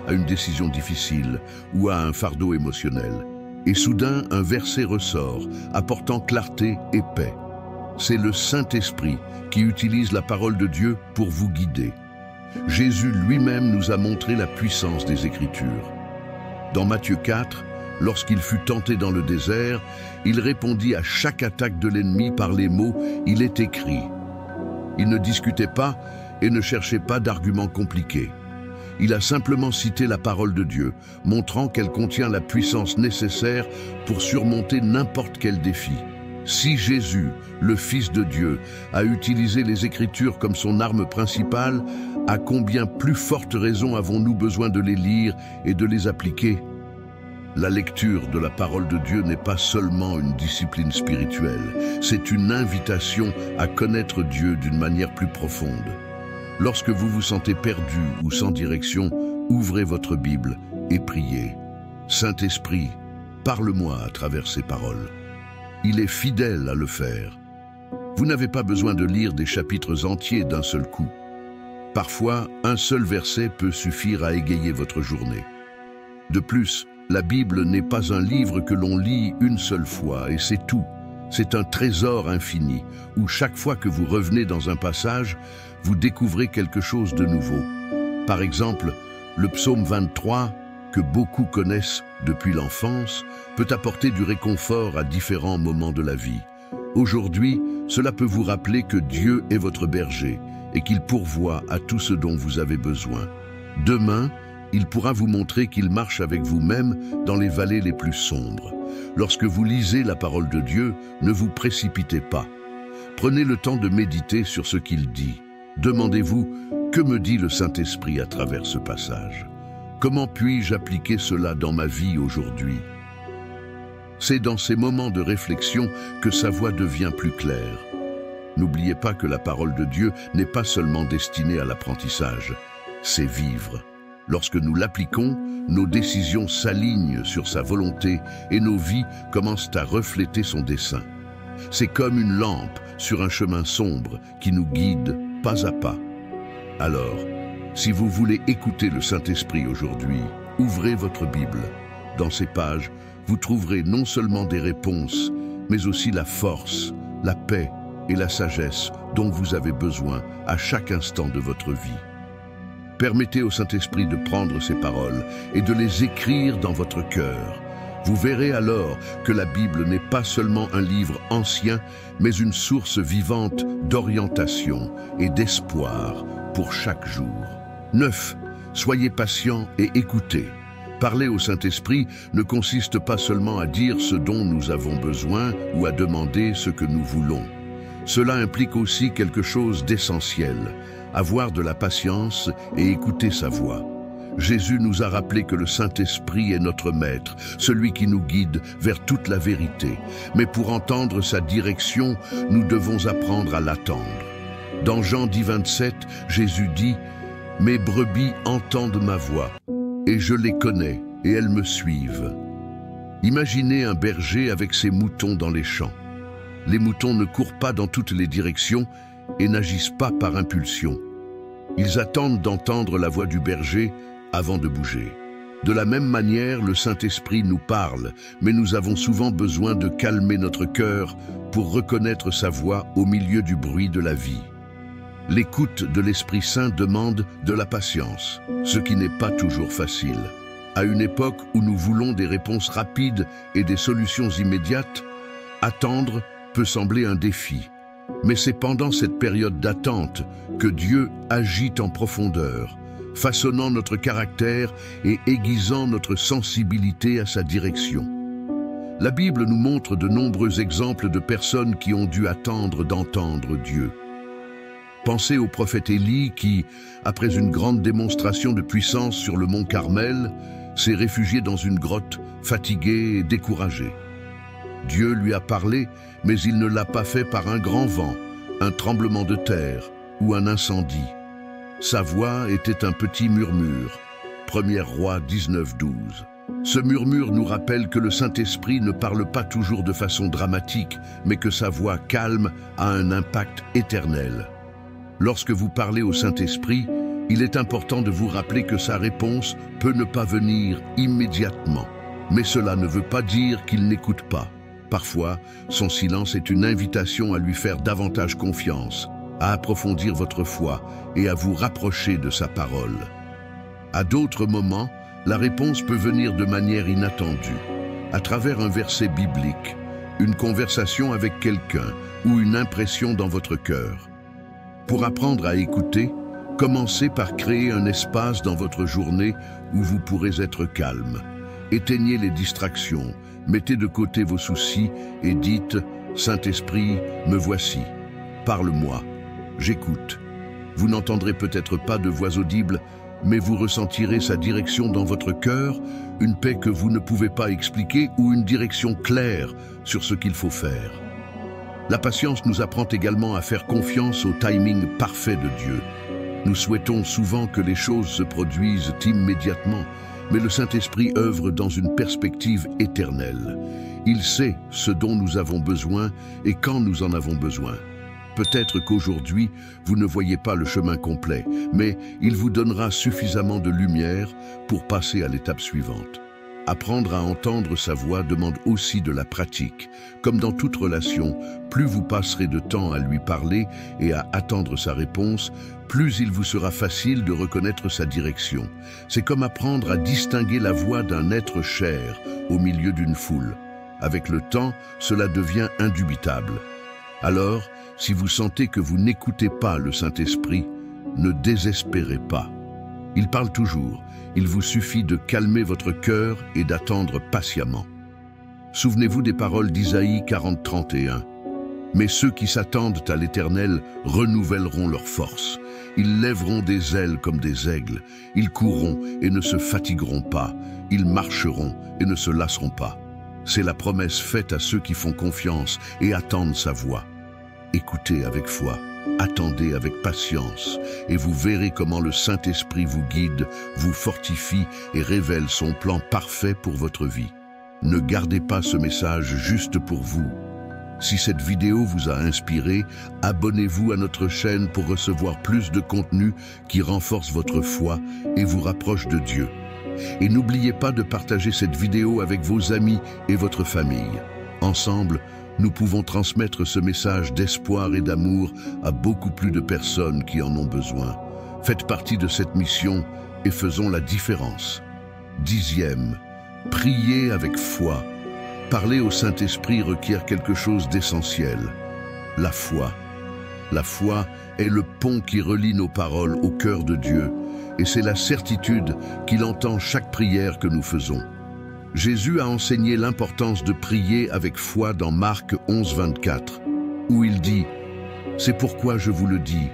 à une décision difficile ou à un fardeau émotionnel. Et soudain, un verset ressort, apportant clarté et paix. C'est le Saint-Esprit qui utilise la parole de Dieu pour vous guider. Jésus lui-même nous a montré la puissance des Écritures. Dans Matthieu 4, lorsqu'il fut tenté dans le désert, il répondit à chaque attaque de l'ennemi par les mots « Il est écrit ». Il ne discutait pas et ne cherchait pas d'arguments compliqués. Il a simplement cité la parole de Dieu, montrant qu'elle contient la puissance nécessaire pour surmonter n'importe quel défi. Si Jésus, le Fils de Dieu, a utilisé les Écritures comme son arme principale, à combien plus forte raison avons-nous besoin de les lire et de les appliquer? La lecture de la parole de Dieu n'est pas seulement une discipline spirituelle, c'est une invitation à connaître Dieu d'une manière plus profonde. Lorsque vous vous sentez perdu ou sans direction, ouvrez votre Bible et priez. Saint-Esprit, parle-moi à travers ces paroles. Il est fidèle à le faire. Vous n'avez pas besoin de lire des chapitres entiers d'un seul coup. Parfois, un seul verset peut suffire à égayer votre journée. De plus, la Bible n'est pas un livre que l'on lit une seule fois et c'est tout. C'est un trésor infini, où chaque fois que vous revenez dans un passage, vous découvrez quelque chose de nouveau. Par exemple, le psaume 23, que beaucoup connaissent depuis l'enfance, peut apporter du réconfort à différents moments de la vie. Aujourd'hui, cela peut vous rappeler que Dieu est votre berger et qu'il pourvoit à tout ce dont vous avez besoin. Demain, Il pourra vous montrer qu'il marche avec vous-même dans les vallées les plus sombres. Lorsque vous lisez la parole de Dieu, ne vous précipitez pas. Prenez le temps de méditer sur ce qu'il dit. Demandez-vous, que me dit le Saint-Esprit à travers ce passage? Comment puis-je appliquer cela dans ma vie aujourd'hui? C'est dans ces moments de réflexion que sa voix devient plus claire. N'oubliez pas que la parole de Dieu n'est pas seulement destinée à l'apprentissage, c'est vivre. Lorsque nous l'appliquons, nos décisions s'alignent sur sa volonté et nos vies commencent à refléter son dessein. C'est comme une lampe sur un chemin sombre qui nous guide pas à pas. Alors, si vous voulez écouter le Saint-Esprit aujourd'hui, ouvrez votre Bible. Dans ces pages, vous trouverez non seulement des réponses, mais aussi la force, la paix et la sagesse dont vous avez besoin à chaque instant de votre vie. Permettez au Saint-Esprit de prendre ces paroles et de les écrire dans votre cœur. Vous verrez alors que la Bible n'est pas seulement un livre ancien, mais une source vivante d'orientation et d'espoir pour chaque jour. 9. Soyez patient et écoutez. Parler au Saint-Esprit ne consiste pas seulement à dire ce dont nous avons besoin ou à demander ce que nous voulons. Cela implique aussi quelque chose d'essentiel, avoir de la patience et écouter sa voix. Jésus nous a rappelé que le Saint-Esprit est notre maître, celui qui nous guide vers toute la vérité. Mais pour entendre sa direction, nous devons apprendre à l'attendre. Dans Jean 10, 27, Jésus dit « Mes brebis entendent ma voix, et je les connais, et elles me suivent. » Imaginez un berger avec ses moutons dans les champs. Les moutons ne courent pas dans toutes les directions et n'agissent pas par impulsion. Ils attendent d'entendre la voix du berger avant de bouger. De la même manière, le Saint-Esprit nous parle, mais nous avons souvent besoin de calmer notre cœur pour reconnaître sa voix au milieu du bruit de la vie. L'écoute de l'Esprit Saint demande de la patience, ce qui n'est pas toujours facile. À une époque où nous voulons des réponses rapides et des solutions immédiates, attendre peut sembler un défi. Mais c'est pendant cette période d'attente que Dieu agit en profondeur, façonnant notre caractère et aiguisant notre sensibilité à sa direction. La Bible nous montre de nombreux exemples de personnes qui ont dû attendre d'entendre Dieu. Pensez au prophète Élie qui, après une grande démonstration de puissance sur le mont Carmel, s'est réfugié dans une grotte, fatigué et découragé. Dieu lui a parlé, mais il ne l'a pas fait par un grand vent, un tremblement de terre ou un incendie. Sa voix était un petit murmure. 1er Roi 19, 12. Ce murmure nous rappelle que le Saint-Esprit ne parle pas toujours de façon dramatique, mais que sa voix calme a un impact éternel. Lorsque vous parlez au Saint-Esprit, il est important de vous rappeler que sa réponse peut ne pas venir immédiatement. Mais cela ne veut pas dire qu'il n'écoute pas. Parfois, son silence est une invitation à lui faire davantage confiance, à approfondir votre foi et à vous rapprocher de sa parole. À d'autres moments, la réponse peut venir de manière inattendue, à travers un verset biblique, une conversation avec quelqu'un ou une impression dans votre cœur. Pour apprendre à écouter, commencez par créer un espace dans votre journée où vous pourrez être calme. Éteignez les distractions, mettez de côté vos soucis et dites « Saint-Esprit, me voici. Parle-moi. J'écoute. » Vous n'entendrez peut-être pas de voix audible, mais vous ressentirez sa direction dans votre cœur, une paix que vous ne pouvez pas expliquer ou une direction claire sur ce qu'il faut faire. La patience nous apprend également à faire confiance au timing parfait de Dieu. Nous souhaitons souvent que les choses se produisent immédiatement, mais le Saint-Esprit œuvre dans une perspective éternelle. Il sait ce dont nous avons besoin et quand nous en avons besoin. Peut-être qu'aujourd'hui, vous ne voyez pas le chemin complet, mais il vous donnera suffisamment de lumière pour passer à l'étape suivante. Apprendre à entendre sa voix demande aussi de la pratique. Comme dans toute relation, plus vous passerez de temps à lui parler et à attendre sa réponse, plus il vous sera facile de reconnaître sa direction. C'est comme apprendre à distinguer la voix d'un être cher au milieu d'une foule. Avec le temps, cela devient indubitable. Alors, si vous sentez que vous n'écoutez pas le Saint-Esprit, ne désespérez pas. Il parle toujours. Il vous suffit de calmer votre cœur et d'attendre patiemment. Souvenez-vous des paroles d'Isaïe 40:31. Mais ceux qui s'attendent à l'Éternel renouvelleront leurs forces. Ils lèveront des ailes comme des aigles. Ils courront et ne se fatigueront pas. Ils marcheront et ne se lasseront pas. C'est la promesse faite à ceux qui font confiance et attendent sa voix. Écoutez avec foi, attendez avec patience, et vous verrez comment le Saint-Esprit vous guide, vous fortifie et révèle son plan parfait pour votre vie. Ne gardez pas ce message juste pour vous. Si cette vidéo vous a inspiré, abonnez-vous à notre chaîne pour recevoir plus de contenu qui renforce votre foi et vous rapproche de Dieu. Et n'oubliez pas de partager cette vidéo avec vos amis et votre famille. Ensemble, nous pouvons transmettre ce message d'espoir et d'amour à beaucoup plus de personnes qui en ont besoin. Faites partie de cette mission et faisons la différence. 10e, priez avec foi. Parler au Saint-Esprit requiert quelque chose d'essentiel, la foi. La foi est le pont qui relie nos paroles au cœur de Dieu, et c'est la certitude qu'il entend chaque prière que nous faisons. Jésus a enseigné l'importance de prier avec foi dans Marc 11:24, où il dit « C'est pourquoi je vous le dis,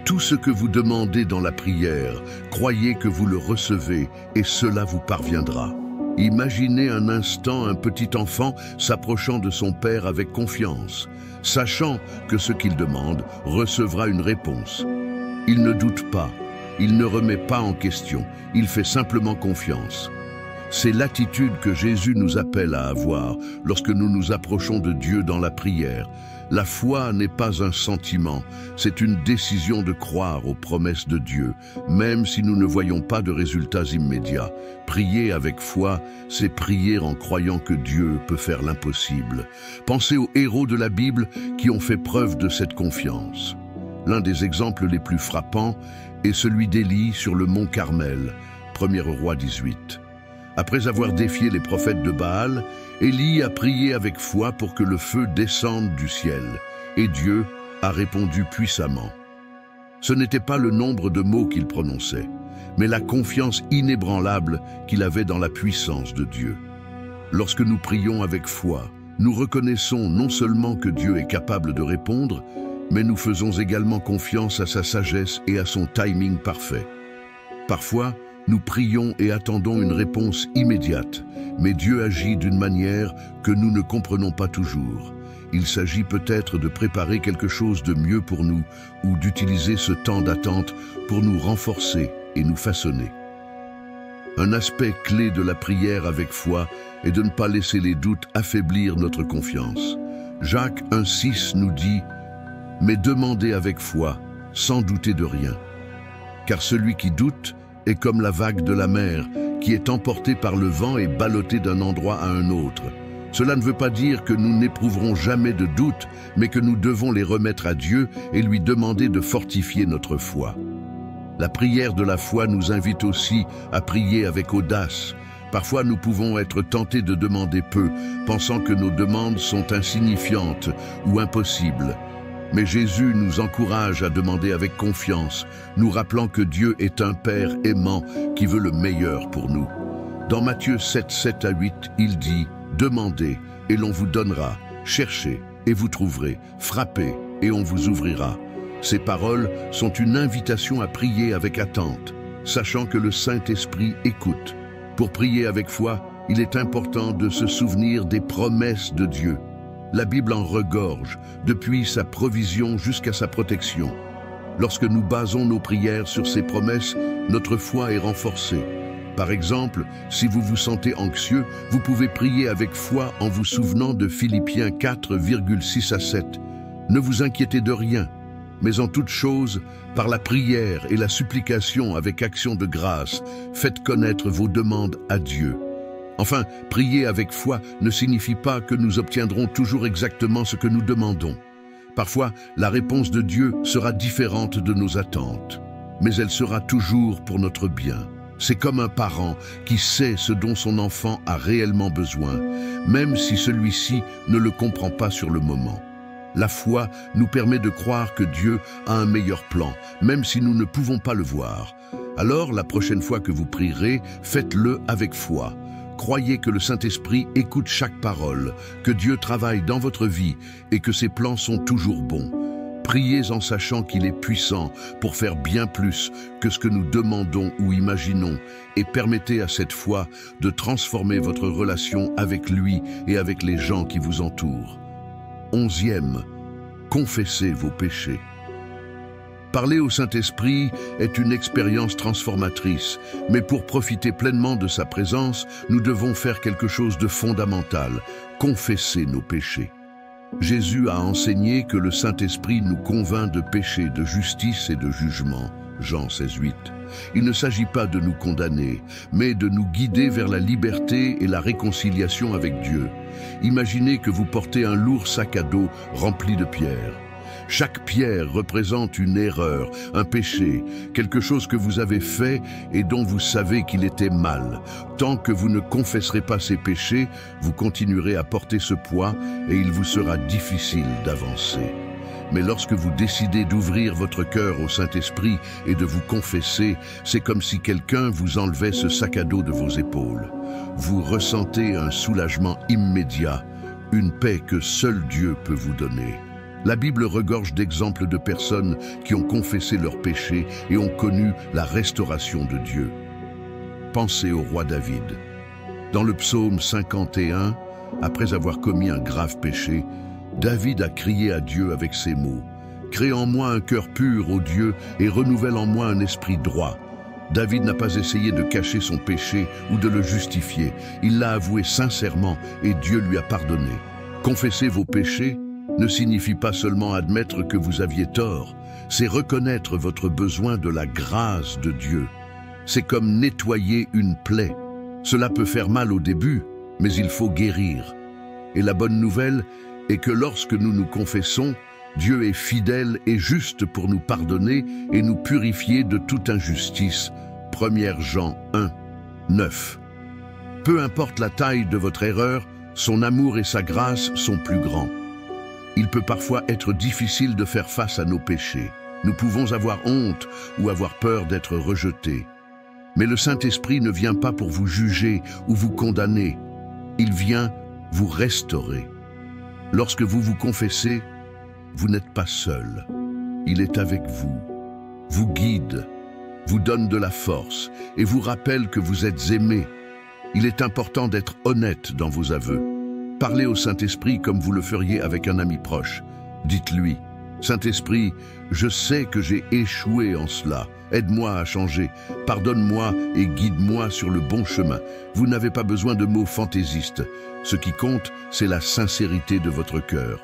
tout ce que vous demandez dans la prière, croyez que vous le recevez, et cela vous parviendra. » Imaginez un instant un petit enfant s'approchant de son père avec confiance, sachant que ce qu'il demande recevra une réponse. Il ne doute pas, il ne remet pas en question, il fait simplement confiance. C'est l'attitude que Jésus nous appelle à avoir lorsque nous nous approchons de Dieu dans la prière. La foi n'est pas un sentiment, c'est une décision de croire aux promesses de Dieu, même si nous ne voyons pas de résultats immédiats. Prier avec foi, c'est prier en croyant que Dieu peut faire l'impossible. Pensez aux héros de la Bible qui ont fait preuve de cette confiance. L'un des exemples les plus frappants est celui d'Élie sur le mont Carmel, 1er Roi 18. Après avoir défié les prophètes de Baal, Élie a prié avec foi pour que le feu descende du ciel, et Dieu a répondu puissamment. Ce n'était pas le nombre de mots qu'il prononçait, mais la confiance inébranlable qu'il avait dans la puissance de Dieu. Lorsque nous prions avec foi, nous reconnaissons non seulement que Dieu est capable de répondre, mais nous faisons également confiance à sa sagesse et à son timing parfait. Parfois, nous prions et attendons une réponse immédiate, mais Dieu agit d'une manière que nous ne comprenons pas toujours. Il s'agit peut-être de préparer quelque chose de mieux pour nous ou d'utiliser ce temps d'attente pour nous renforcer et nous façonner. Un aspect clé de la prière avec foi est de ne pas laisser les doutes affaiblir notre confiance. Jacques 1,6 nous dit « Mais demandez avec foi, sans douter de rien. Car celui qui doute est comme la vague de la mer, qui est emportée par le vent et ballottée d'un endroit à un autre. Cela ne veut pas dire que nous n'éprouverons jamais de doute, mais que nous devons les remettre à Dieu et lui demander de fortifier notre foi. » La prière de la foi nous invite aussi à prier avec audace. Parfois, nous pouvons être tentés de demander peu, pensant que nos demandes sont insignifiantes ou impossibles. Mais Jésus nous encourage à demander avec confiance, nous rappelant que Dieu est un Père aimant qui veut le meilleur pour nous. Dans Matthieu 7, 7-8, il dit « Demandez et l'on vous donnera, cherchez et vous trouverez, frappez et on vous ouvrira. » Ces paroles sont une invitation à prier avec attente, sachant que le Saint-Esprit écoute. Pour prier avec foi, il est important de se souvenir des promesses de Dieu. La Bible en regorge, depuis sa provision jusqu'à sa protection. Lorsque nous basons nos prières sur ces promesses, notre foi est renforcée. Par exemple, si vous vous sentez anxieux, vous pouvez prier avec foi en vous souvenant de Philippiens 4,6-7. Ne vous inquiétez de rien, mais en toute chose, par la prière et la supplication avec action de grâce, faites connaître vos demandes à Dieu. Enfin, prier avec foi ne signifie pas que nous obtiendrons toujours exactement ce que nous demandons. Parfois, la réponse de Dieu sera différente de nos attentes, mais elle sera toujours pour notre bien. C'est comme un parent qui sait ce dont son enfant a réellement besoin, même si celui-ci ne le comprend pas sur le moment. La foi nous permet de croire que Dieu a un meilleur plan, même si nous ne pouvons pas le voir. Alors, la prochaine fois que vous prierez, faites-le avec foi. Croyez que le Saint-Esprit écoute chaque parole, que Dieu travaille dans votre vie et que ses plans sont toujours bons. Priez en sachant qu'il est puissant pour faire bien plus que ce que nous demandons ou imaginons et permettez à cette foi de transformer votre relation avec lui et avec les gens qui vous entourent. 11e, confessez vos péchés. Parler au Saint-Esprit est une expérience transformatrice, mais pour profiter pleinement de sa présence, nous devons faire quelque chose de fondamental, confesser nos péchés. Jésus a enseigné que le Saint-Esprit nous convainc de péché, de justice et de jugement. Jean 16:8. Il ne s'agit pas de nous condamner, mais de nous guider vers la liberté et la réconciliation avec Dieu. Imaginez que vous portez un lourd sac à dos rempli de pierres. Chaque pierre représente une erreur, un péché, quelque chose que vous avez fait et dont vous savez qu'il était mal. Tant que vous ne confesserez pas ces péchés, vous continuerez à porter ce poids et il vous sera difficile d'avancer. Mais lorsque vous décidez d'ouvrir votre cœur au Saint-Esprit et de vous confesser, c'est comme si quelqu'un vous enlevait ce sac à dos de vos épaules. Vous ressentez un soulagement immédiat, une paix que seul Dieu peut vous donner. La Bible regorge d'exemples de personnes qui ont confessé leurs péchés et ont connu la restauration de Dieu. Pensez au roi David. Dans le psaume 51, après avoir commis un grave péché, David a crié à Dieu avec ces mots « Crée en moi un cœur pur, ô Dieu, et renouvelle en moi un esprit droit ». David n'a pas essayé de cacher son péché ou de le justifier. Il l'a avoué sincèrement et Dieu lui a pardonné. Confesser vos péchés ne signifie pas seulement admettre que vous aviez tort, c'est reconnaître votre besoin de la grâce de Dieu. C'est comme nettoyer une plaie. Cela peut faire mal au début, mais il faut guérir. Et la bonne nouvelle est que lorsque nous nous confessons, Dieu est fidèle et juste pour nous pardonner et nous purifier de toute injustice. 1 Jean 1, 9. Peu importe la taille de votre erreur, son amour et sa grâce sont plus grands. Il peut parfois être difficile de faire face à nos péchés. Nous pouvons avoir honte ou avoir peur d'être rejetés. Mais le Saint-Esprit ne vient pas pour vous juger ou vous condamner. Il vient vous restaurer. Lorsque vous vous confessez, vous n'êtes pas seul. Il est avec vous, vous guide, vous donne de la force et vous rappelle que vous êtes aimé. Il est important d'être honnête dans vos aveux. Parlez au Saint-Esprit comme vous le feriez avec un ami proche. Dites-lui, « Saint-Esprit, je sais que j'ai échoué en cela. Aide-moi à changer. Pardonne-moi et guide-moi sur le bon chemin. » Vous n'avez pas besoin de mots fantaisistes. Ce qui compte, c'est la sincérité de votre cœur.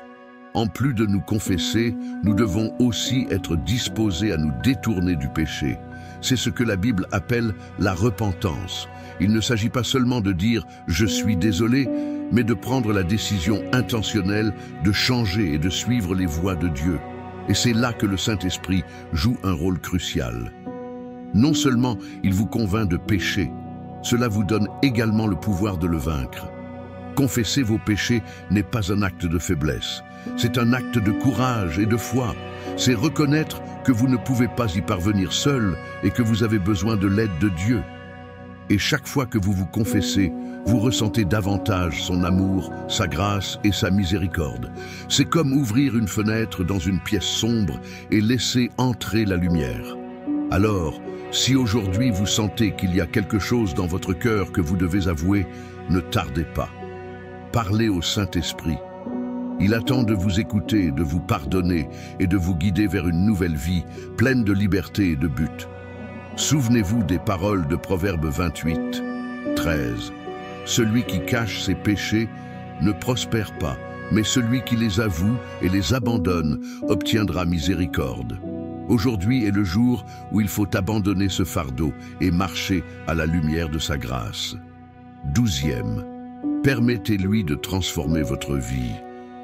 En plus de nous confesser, nous devons aussi être disposés à nous détourner du péché. C'est ce que la Bible appelle la repentance. Il ne s'agit pas seulement de dire « je suis désolé », mais de prendre la décision intentionnelle de changer et de suivre les voies de Dieu. Et c'est là que le Saint-Esprit joue un rôle crucial. Non seulement il vous convainc de pécher, cela vous donne également le pouvoir de le vaincre. Confesser vos péchés n'est pas un acte de faiblesse, c'est un acte de courage et de foi. C'est reconnaître que vous ne pouvez pas y parvenir seul et que vous avez besoin de l'aide de Dieu. Et chaque fois que vous vous confessez, vous ressentez davantage son amour, sa grâce et sa miséricorde. C'est comme ouvrir une fenêtre dans une pièce sombre et laisser entrer la lumière. Alors, si aujourd'hui vous sentez qu'il y a quelque chose dans votre cœur que vous devez avouer, ne tardez pas. Parlez au Saint-Esprit. Il attend de vous écouter, de vous pardonner et de vous guider vers une nouvelle vie, pleine de liberté et de but. Souvenez-vous des paroles de Proverbe 28, 13. Celui qui cache ses péchés ne prospère pas, mais celui qui les avoue et les abandonne obtiendra miséricorde. Aujourd'hui est le jour où il faut abandonner ce fardeau et marcher à la lumière de sa grâce. 12e, permettez-lui de transformer votre vie.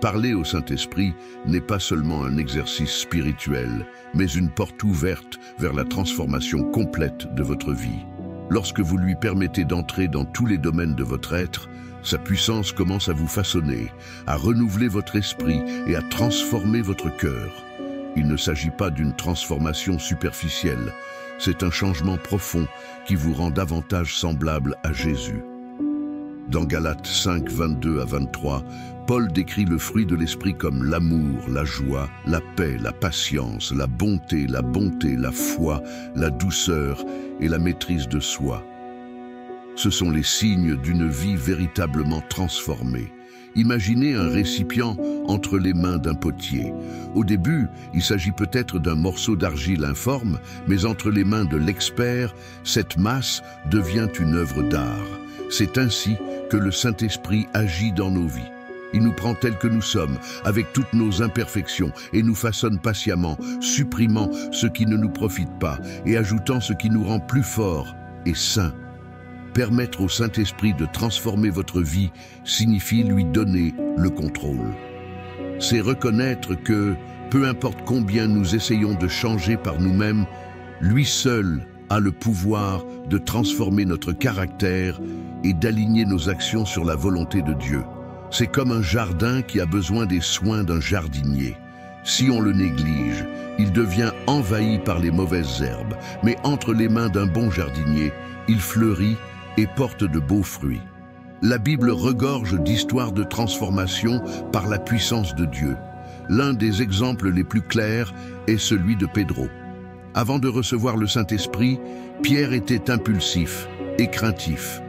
Parler au Saint-Esprit n'est pas seulement un exercice spirituel, mais une porte ouverte vers la transformation complète de votre vie. Lorsque vous lui permettez d'entrer dans tous les domaines de votre être, sa puissance commence à vous façonner, à renouveler votre esprit et à transformer votre cœur. Il ne s'agit pas d'une transformation superficielle, C'est un changement profond qui vous rend davantage semblable à Jésus. Dans Galates 5, 22 à 23, Paul décrit le fruit de l'esprit comme l'amour, la joie, la paix, la patience, la bonté, la foi, la douceur et la maîtrise de soi. Ce sont les signes d'une vie véritablement transformée. Imaginez un récipient entre les mains d'un potier. Au début, il s'agit peut-être d'un morceau d'argile informe, mais entre les mains de l'expert, cette masse devient une œuvre d'art. C'est ainsi que le Saint-Esprit agit dans nos vies. Il nous prend tels que nous sommes, avec toutes nos imperfections, et nous façonne patiemment, supprimant ce qui ne nous profite pas et ajoutant ce qui nous rend plus forts et sains. Permettre au Saint-Esprit de transformer votre vie signifie lui donner le contrôle. C'est reconnaître que, peu importe combien nous essayons de changer par nous-mêmes, lui seul a le pouvoir de transformer notre caractère et d'aligner nos actions sur la volonté de Dieu. C'est comme un jardin qui a besoin des soins d'un jardinier. Si on le néglige, il devient envahi par les mauvaises herbes, mais entre les mains d'un bon jardinier, il fleurit et porte de beaux fruits. La Bible regorge d'histoires de transformation par la puissance de Dieu. L'un des exemples les plus clairs est celui de Pedro. Avant de recevoir le Saint-Esprit, Pierre était impulsif et craintif.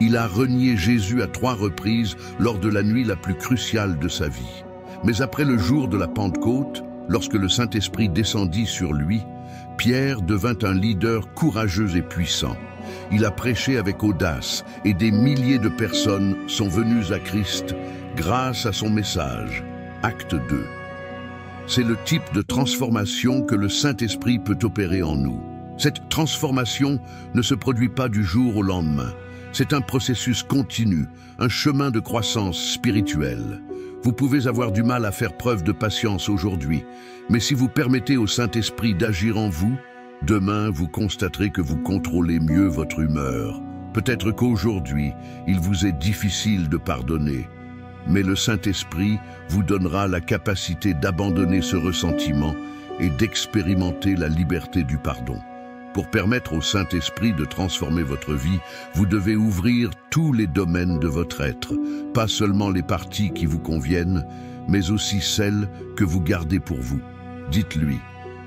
Il a renié Jésus à 3 reprises lors de la nuit la plus cruciale de sa vie. Mais après le jour de la Pentecôte, lorsque le Saint-Esprit descendit sur lui, Pierre devint un leader courageux et puissant. Il a prêché avec audace et des milliers de personnes sont venues à Christ grâce à son message. Acte 2. C'est le type de transformation que le Saint-Esprit peut opérer en nous. Cette transformation ne se produit pas du jour au lendemain. C'est un processus continu, un chemin de croissance spirituelle. Vous pouvez avoir du mal à faire preuve de patience aujourd'hui, mais si vous permettez au Saint-Esprit d'agir en vous, demain vous constaterez que vous contrôlez mieux votre humeur. Peut-être qu'aujourd'hui, il vous est difficile de pardonner, mais le Saint-Esprit vous donnera la capacité d'abandonner ce ressentiment et d'expérimenter la liberté du pardon. Pour permettre au Saint-Esprit de transformer votre vie, vous devez ouvrir tous les domaines de votre être, pas seulement les parties qui vous conviennent, mais aussi celles que vous gardez pour vous. Dites-lui: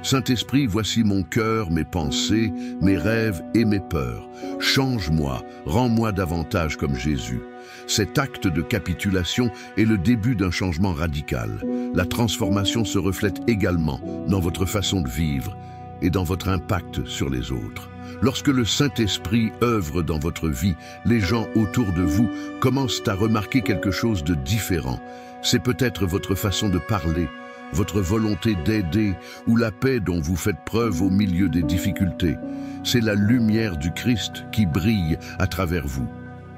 Saint-Esprit, voici mon cœur, mes pensées, mes rêves et mes peurs. Change-moi, rends-moi davantage comme Jésus. Cet acte de capitulation est le début d'un changement radical. La transformation se reflète également dans votre façon de vivre et dans votre impact sur les autres. Lorsque le Saint-Esprit œuvre dans votre vie, les gens autour de vous commencent à remarquer quelque chose de différent. C'est peut-être votre façon de parler, votre volonté d'aider ou la paix dont vous faites preuve au milieu des difficultés. C'est la lumière du Christ qui brille à travers vous.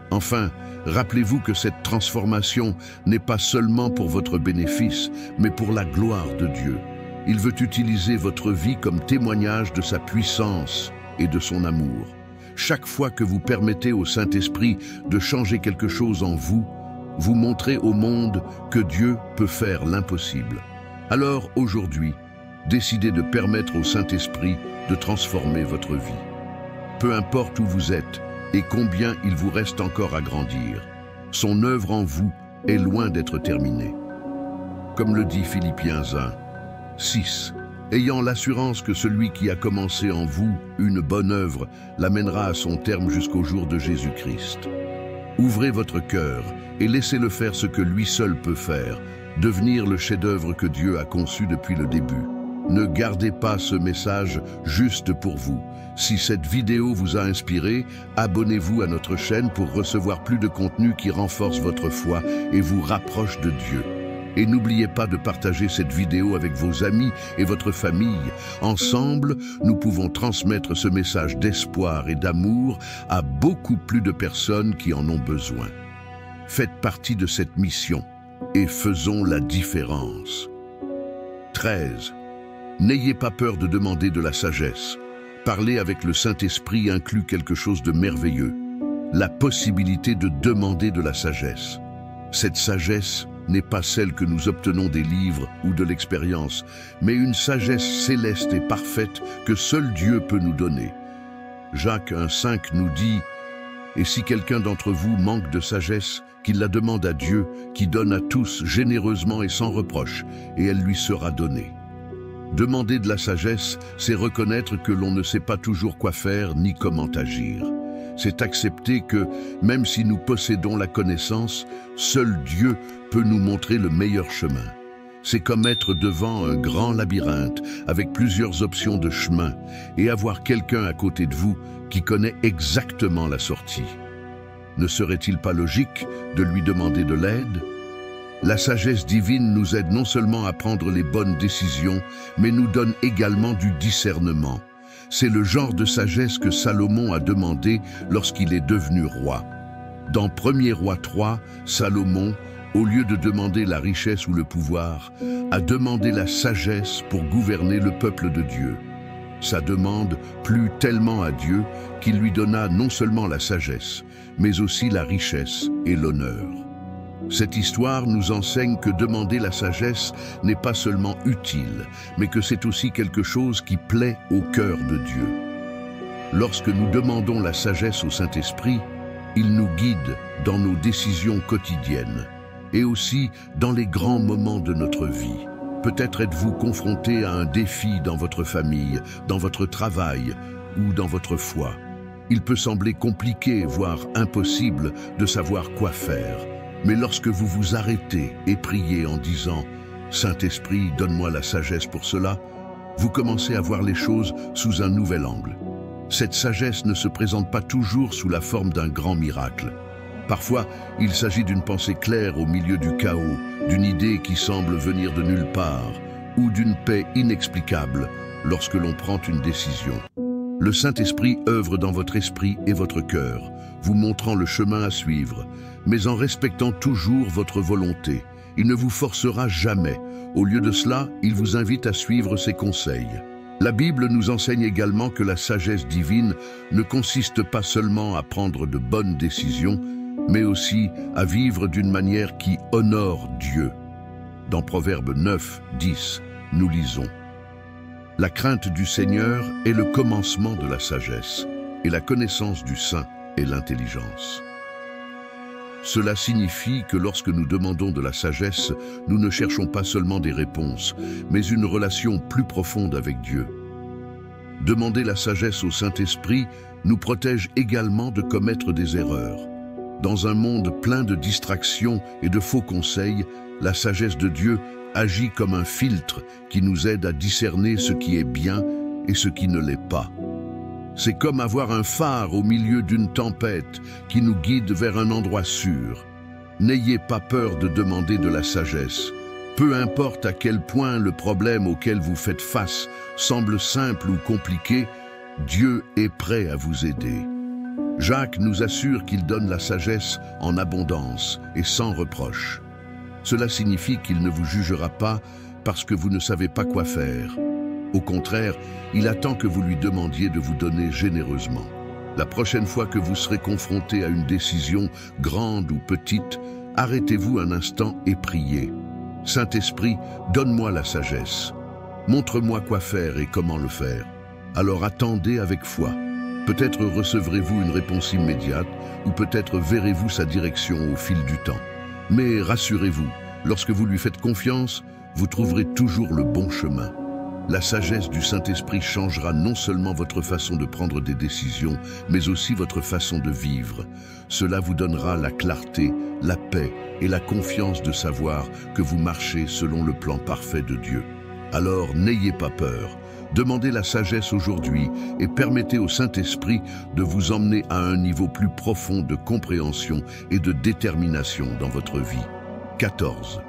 Enfin, rappelez-vous que cette transformation n'est pas seulement pour votre bénéfice, mais pour la gloire de Dieu. Il veut utiliser votre vie comme témoignage de sa puissance et de son amour. Chaque fois que vous permettez au Saint-Esprit de changer quelque chose en vous, vous montrez au monde que Dieu peut faire l'impossible. Alors aujourd'hui, décidez de permettre au Saint-Esprit de transformer votre vie. Peu importe où vous êtes et combien il vous reste encore à grandir, son œuvre en vous est loin d'être terminée. Comme le dit Philippiens 1, 6. Ayant l'assurance que celui qui a commencé en vous une bonne œuvre l'amènera à son terme jusqu'au jour de Jésus-Christ. Ouvrez votre cœur et laissez-le faire ce que lui seul peut faire, devenir le chef-d'œuvre que Dieu a conçu depuis le début. Ne gardez pas ce message juste pour vous. Si cette vidéo vous a inspiré, abonnez-vous à notre chaîne pour recevoir plus de contenu qui renforce votre foi et vous rapproche de Dieu. Et n'oubliez pas de partager cette vidéo avec vos amis et votre famille. Ensemble, nous pouvons transmettre ce message d'espoir et d'amour à beaucoup plus de personnes qui en ont besoin. Faites partie de cette mission et faisons la différence. 13. N'ayez pas peur de demander de la sagesse. Parler avec le Saint-Esprit inclut quelque chose de merveilleux, la possibilité de demander de la sagesse. Cette sagesse n'est pas celle que nous obtenons des livres ou de l'expérience, mais une sagesse céleste et parfaite que seul Dieu peut nous donner. Jacques 1,5 nous dit « Et si quelqu'un d'entre vous manque de sagesse, qu'il la demande à Dieu, qui donne à tous généreusement et sans reproche, et elle lui sera donnée. » Demander de la sagesse, c'est reconnaître que l'on ne sait pas toujours quoi faire ni comment agir. C'est accepter que, même si nous possédons la connaissance, seul Dieu peut nous montrer le meilleur chemin. C'est comme être devant un grand labyrinthe avec plusieurs options de chemin et avoir quelqu'un à côté de vous qui connaît exactement la sortie. Ne serait-il pas logique de lui demander de l'aide ? La sagesse divine nous aide non seulement à prendre les bonnes décisions, mais nous donne également du discernement. C'est le genre de sagesse que Salomon a demandé lorsqu'il est devenu roi. Dans 1er Roi 3, Salomon, au lieu de demander la richesse ou le pouvoir, a demandé la sagesse pour gouverner le peuple de Dieu. Sa demande plut tellement à Dieu qu'il lui donna non seulement la sagesse, mais aussi la richesse et l'honneur. Cette histoire nous enseigne que demander la sagesse n'est pas seulement utile, mais que c'est aussi quelque chose qui plaît au cœur de Dieu. Lorsque nous demandons la sagesse au Saint-Esprit, il nous guide dans nos décisions quotidiennes et aussi dans les grands moments de notre vie. Peut-être êtes-vous confronté à un défi dans votre famille, dans votre travail ou dans votre foi. Il peut sembler compliqué, voire impossible, de savoir quoi faire. Mais lorsque vous vous arrêtez et priez en disant « Saint-Esprit, donne-moi la sagesse pour cela », vous commencez à voir les choses sous un nouvel angle. Cette sagesse ne se présente pas toujours sous la forme d'un grand miracle. Parfois, il s'agit d'une pensée claire au milieu du chaos, d'une idée qui semble venir de nulle part, ou d'une paix inexplicable lorsque l'on prend une décision. Le Saint-Esprit œuvre dans votre esprit et votre cœur, vous montrant le chemin à suivre, mais en respectant toujours votre volonté. Il ne vous forcera jamais. Au lieu de cela, il vous invite à suivre ses conseils. La Bible nous enseigne également que la sagesse divine ne consiste pas seulement à prendre de bonnes décisions, mais aussi à vivre d'une manière qui honore Dieu. Dans Proverbe 9, 10, nous lisons « La crainte du Seigneur est le commencement de la sagesse, et la connaissance du Saint est l'intelligence. » Cela signifie que lorsque nous demandons de la sagesse, nous ne cherchons pas seulement des réponses, mais une relation plus profonde avec Dieu. Demander la sagesse au Saint-Esprit nous protège également de commettre des erreurs. Dans un monde plein de distractions et de faux conseils, la sagesse de Dieu agit comme un filtre qui nous aide à discerner ce qui est bien et ce qui ne l'est pas. C'est comme avoir un phare au milieu d'une tempête qui nous guide vers un endroit sûr. N'ayez pas peur de demander de la sagesse. Peu importe à quel point le problème auquel vous faites face semble simple ou compliqué, Dieu est prêt à vous aider. Jacques nous assure qu'il donne la sagesse en abondance et sans reproche. Cela signifie qu'il ne vous jugera pas parce que vous ne savez pas quoi faire. Au contraire, il attend que vous lui demandiez de vous donner généreusement. La prochaine fois que vous serez confronté à une décision, grande ou petite, arrêtez-vous un instant et priez. Saint-Esprit, donne-moi la sagesse. Montre-moi quoi faire et comment le faire. Alors attendez avec foi. Peut-être recevrez-vous une réponse immédiate ou peut-être verrez-vous sa direction au fil du temps. Mais rassurez-vous, lorsque vous lui faites confiance, vous trouverez toujours le bon chemin. La sagesse du Saint-Esprit changera non seulement votre façon de prendre des décisions, mais aussi votre façon de vivre. Cela vous donnera la clarté, la paix et la confiance de savoir que vous marchez selon le plan parfait de Dieu. Alors n'ayez pas peur. Demandez la sagesse aujourd'hui et permettez au Saint-Esprit de vous emmener à un niveau plus profond de compréhension et de détermination dans votre vie. 14.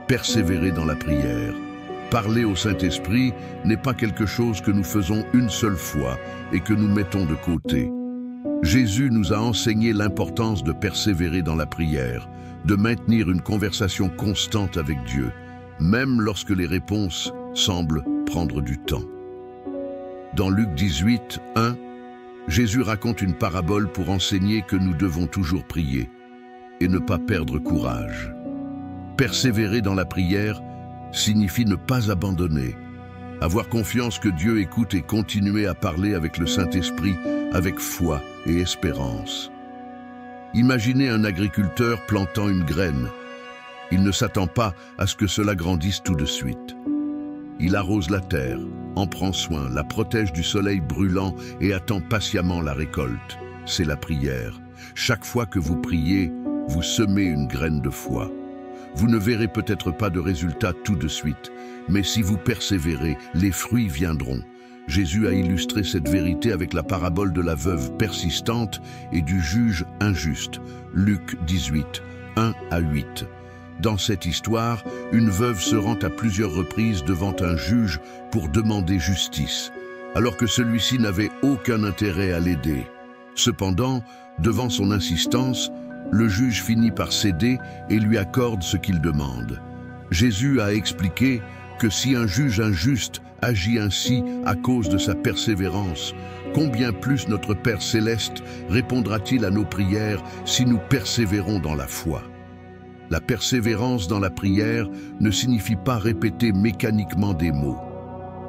Persévérez dans la prière. Parler au Saint-Esprit n'est pas quelque chose que nous faisons une seule fois et que nous mettons de côté. Jésus nous a enseigné l'importance de persévérer dans la prière, de maintenir une conversation constante avec Dieu, même lorsque les réponses semblent prendre du temps. Dans Luc 18, 1, Jésus raconte une parabole pour enseigner que nous devons toujours prier et ne pas perdre courage. Persévérer dans la prière signifie ne pas abandonner. Avoir confiance que Dieu écoute et continuer à parler avec le Saint-Esprit avec foi et espérance. Imaginez un agriculteur plantant une graine. Il ne s'attend pas à ce que cela grandisse tout de suite. Il arrose la terre, en prend soin, la protège du soleil brûlant et attend patiemment la récolte. C'est la prière. Chaque fois que vous priez, vous semez une graine de foi. Vous ne verrez peut-être pas de résultat tout de suite, mais si vous persévérez, les fruits viendront. Jésus a illustré cette vérité avec la parabole de la veuve persistante et du juge injuste. Luc 18, 1 à 8. Dans cette histoire, une veuve se rend à plusieurs reprises devant un juge pour demander justice, alors que celui-ci n'avait aucun intérêt à l'aider. Cependant, devant son insistance, le juge finit par céder et lui accorde ce qu'il demande. Jésus a expliqué que si un juge injuste agit ainsi à cause de sa persévérance, combien plus notre Père Céleste répondra-t-il à nos prières si nous persévérons dans la foi? La persévérance dans la prière ne signifie pas répéter mécaniquement des mots.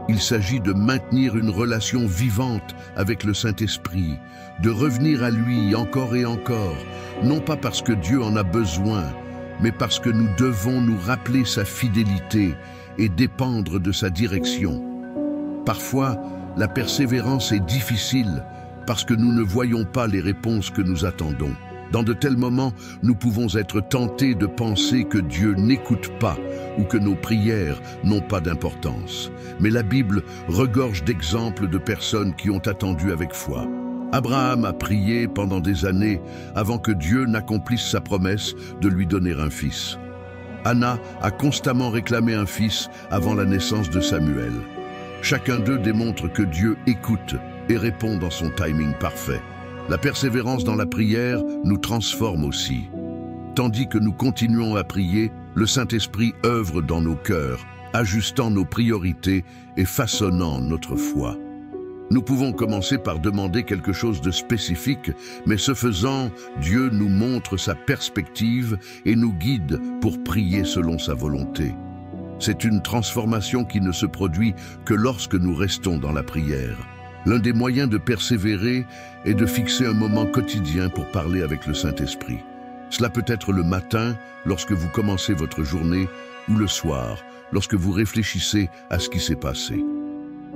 Il s'agit de maintenir une relation vivante avec le Saint-Esprit, de revenir à lui encore et encore, non pas parce que Dieu en a besoin, mais parce que nous devons nous rappeler sa fidélité et dépendre de sa direction. Parfois, la persévérance est difficile parce que nous ne voyons pas les réponses que nous attendons. Dans de tels moments, nous pouvons être tentés de penser que Dieu n'écoute pas ou que nos prières n'ont pas d'importance. Mais la Bible regorge d'exemples de personnes qui ont attendu avec foi. Abraham a prié pendant des années avant que Dieu n'accomplisse sa promesse de lui donner un fils. Anna a constamment réclamé un fils avant la naissance de Samuel. Chacun d'eux démontre que Dieu écoute et répond dans son timing parfait. La persévérance dans la prière nous transforme aussi. Tandis que nous continuons à prier, le Saint-Esprit œuvre dans nos cœurs, ajustant nos priorités et façonnant notre foi. Nous pouvons commencer par demander quelque chose de spécifique, mais ce faisant, Dieu nous montre sa perspective et nous guide pour prier selon sa volonté. C'est une transformation qui ne se produit que lorsque nous restons dans la prière. L'un des moyens de persévérer est de fixer un moment quotidien pour parler avec le Saint-Esprit. Cela peut être le matin, lorsque vous commencez votre journée, ou le soir, lorsque vous réfléchissez à ce qui s'est passé.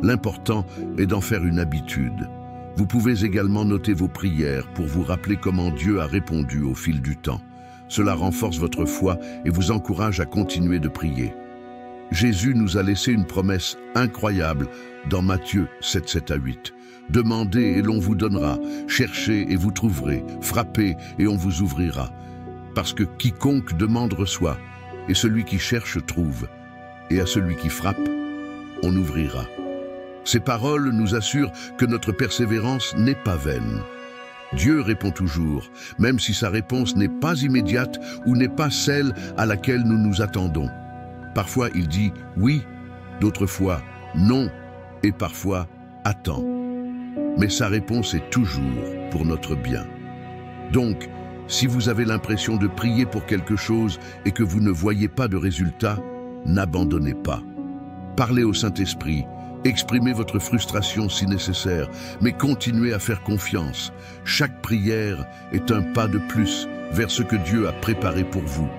L'important est d'en faire une habitude. Vous pouvez également noter vos prières pour vous rappeler comment Dieu a répondu au fil du temps. Cela renforce votre foi et vous encourage à continuer de prier. Jésus nous a laissé une promesse incroyable dans Matthieu 7, 7 à 8. Demandez et l'on vous donnera, cherchez et vous trouverez, frappez et on vous ouvrira. Parce que quiconque demande reçoit, et celui qui cherche trouve, et à celui qui frappe, on ouvrira. Ces paroles nous assurent que notre persévérance n'est pas vaine. Dieu répond toujours, même si sa réponse n'est pas immédiate ou n'est pas celle à laquelle nous nous attendons. Parfois il dit oui, d'autres fois non, et parfois attends. Mais sa réponse est toujours pour notre bien. Donc, si vous avez l'impression de prier pour quelque chose et que vous ne voyez pas de résultat, n'abandonnez pas. Parlez au Saint-Esprit, exprimez votre frustration si nécessaire, mais continuez à faire confiance. Chaque prière est un pas de plus vers ce que Dieu a préparé pour vous.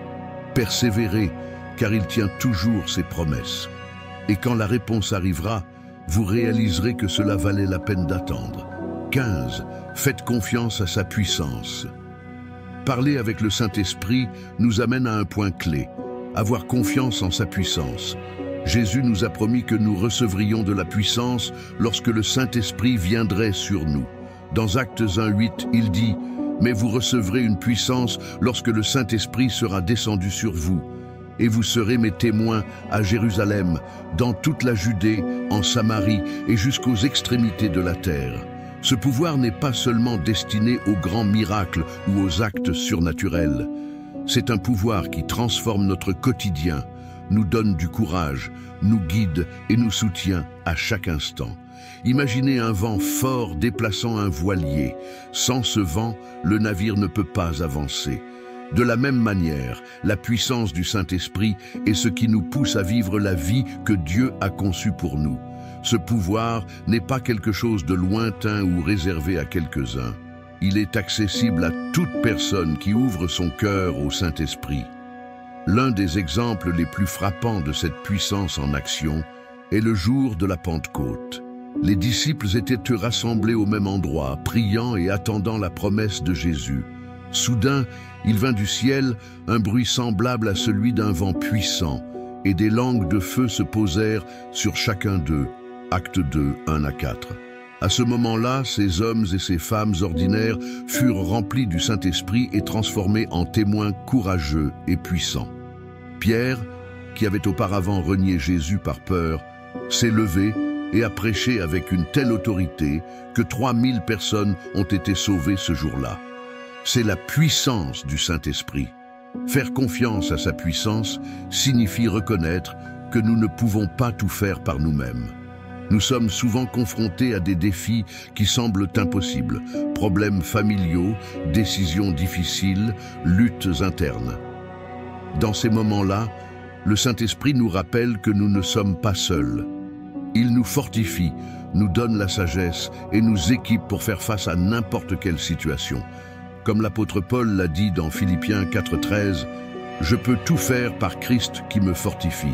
Persévérez, car il tient toujours ses promesses. Et quand la réponse arrivera, vous réaliserez que cela valait la peine d'attendre. 15. Faites confiance à sa puissance. Parler avec le Saint-Esprit nous amène à un point clé, avoir confiance en sa puissance. Jésus nous a promis que nous recevrions de la puissance lorsque le Saint-Esprit viendrait sur nous. Dans Actes 1:8, il dit « Mais vous recevrez une puissance lorsque le Saint-Esprit sera descendu sur vous. Et vous serez mes témoins à Jérusalem, dans toute la Judée, en Samarie et jusqu'aux extrémités de la terre. » Ce pouvoir n'est pas seulement destiné aux grands miracles ou aux actes surnaturels. C'est un pouvoir qui transforme notre quotidien, nous donne du courage, nous guide et nous soutient à chaque instant. Imaginez un vent fort déplaçant un voilier. Sans ce vent, le navire ne peut pas avancer. De la même manière, la puissance du Saint-Esprit est ce qui nous pousse à vivre la vie que Dieu a conçue pour nous. Ce pouvoir n'est pas quelque chose de lointain ou réservé à quelques-uns. Il est accessible à toute personne qui ouvre son cœur au Saint-Esprit. L'un des exemples les plus frappants de cette puissance en action est le jour de la Pentecôte. Les disciples étaient rassemblés au même endroit, priant et attendant la promesse de Jésus. Soudain, il vint du ciel un bruit semblable à celui d'un vent puissant, et des langues de feu se posèrent sur chacun d'eux. Acte 2, 1-4. À ce moment-là, ces hommes et ces femmes ordinaires furent remplis du Saint-Esprit et transformés en témoins courageux et puissants. Pierre, qui avait auparavant renié Jésus par peur, s'est levé et a prêché avec une telle autorité que 3000 personnes ont été sauvées ce jour-là. C'est la puissance du Saint-Esprit. Faire confiance à sa puissance signifie reconnaître que nous ne pouvons pas tout faire par nous-mêmes. Nous sommes souvent confrontés à des défis qui semblent impossibles, problèmes familiaux, décisions difficiles, luttes internes. Dans ces moments-là, le Saint-Esprit nous rappelle que nous ne sommes pas seuls. Il nous fortifie, nous donne la sagesse et nous équipe pour faire face à n'importe quelle situation. Comme l'apôtre Paul l'a dit dans Philippiens 4,13, « Je peux tout faire par Christ qui me fortifie ».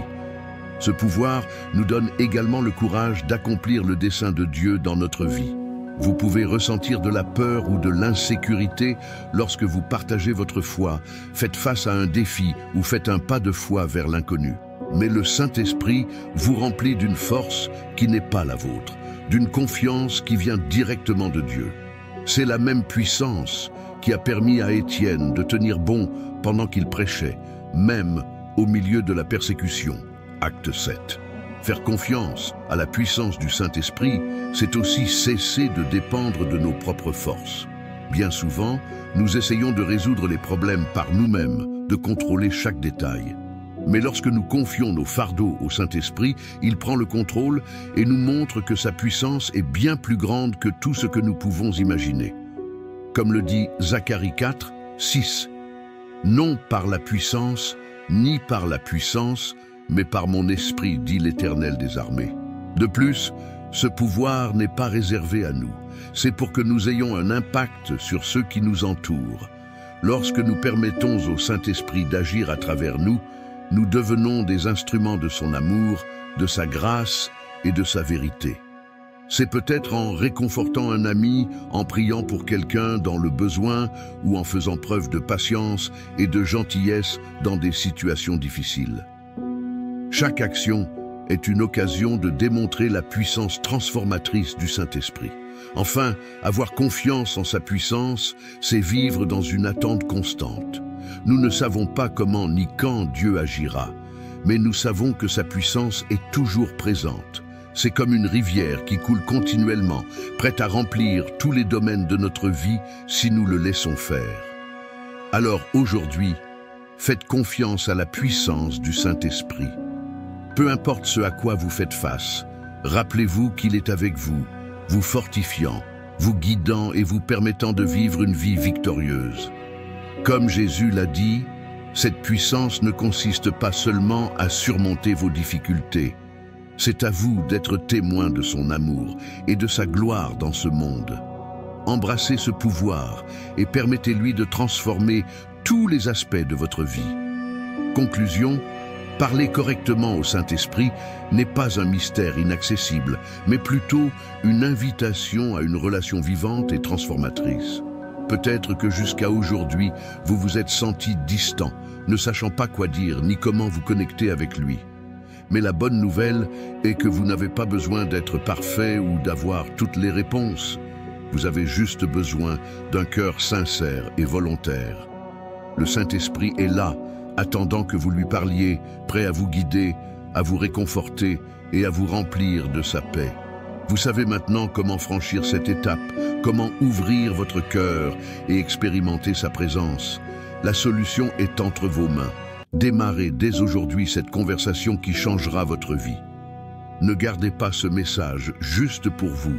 Ce pouvoir nous donne également le courage d'accomplir le dessein de Dieu dans notre vie. Vous pouvez ressentir de la peur ou de l'insécurité lorsque vous partagez votre foi, faites face à un défi ou faites un pas de foi vers l'inconnu. Mais le Saint-Esprit vous remplit d'une force qui n'est pas la vôtre, d'une confiance qui vient directement de Dieu. C'est la même puissance qui a permis à Étienne de tenir bon pendant qu'il prêchait, même au milieu de la persécution. Acte 7. Faire confiance à la puissance du Saint-Esprit, c'est aussi cesser de dépendre de nos propres forces. Bien souvent, nous essayons de résoudre les problèmes par nous-mêmes, de contrôler chaque détail. Mais lorsque nous confions nos fardeaux au Saint-Esprit, il prend le contrôle et nous montre que sa puissance est bien plus grande que tout ce que nous pouvons imaginer. Comme le dit Zacharie 4, 6. « Non par la puissance, ni par la puissance, mais par mon esprit, dit l'Éternel des armées. » De plus, ce pouvoir n'est pas réservé à nous. C'est pour que nous ayons un impact sur ceux qui nous entourent. Lorsque nous permettons au Saint-Esprit d'agir à travers nous, nous devenons des instruments de son amour, de sa grâce et de sa vérité. C'est peut-être en réconfortant un ami, en priant pour quelqu'un dans le besoin ou en faisant preuve de patience et de gentillesse dans des situations difficiles. Chaque action est une occasion de démontrer la puissance transformatrice du Saint-Esprit. Enfin, avoir confiance en sa puissance, c'est vivre dans une attente constante. Nous ne savons pas comment ni quand Dieu agira, mais nous savons que sa puissance est toujours présente. C'est comme une rivière qui coule continuellement, prête à remplir tous les domaines de notre vie si nous le laissons faire. Alors aujourd'hui, faites confiance à la puissance du Saint-Esprit. Peu importe ce à quoi vous faites face, rappelez-vous qu'il est avec vous, vous fortifiant, vous guidant et vous permettant de vivre une vie victorieuse. Comme Jésus l'a dit, cette puissance ne consiste pas seulement à surmonter vos difficultés. C'est à vous d'être témoin de son amour et de sa gloire dans ce monde. Embrassez ce pouvoir et permettez-lui de transformer tous les aspects de votre vie. Conclusion, parler correctement au Saint-Esprit n'est pas un mystère inaccessible, mais plutôt une invitation à une relation vivante et transformatrice. Peut-être que jusqu'à aujourd'hui, vous vous êtes senti distant, ne sachant pas quoi dire ni comment vous connecter avec lui. Mais la bonne nouvelle est que vous n'avez pas besoin d'être parfait ou d'avoir toutes les réponses. Vous avez juste besoin d'un cœur sincère et volontaire. Le Saint-Esprit est là, attendant que vous lui parliez, prêt à vous guider, à vous réconforter et à vous remplir de sa paix. Vous savez maintenant comment franchir cette étape, comment ouvrir votre cœur et expérimenter sa présence. La solution est entre vos mains. Démarrez dès aujourd'hui cette conversation qui changera votre vie. Ne gardez pas ce message juste pour vous.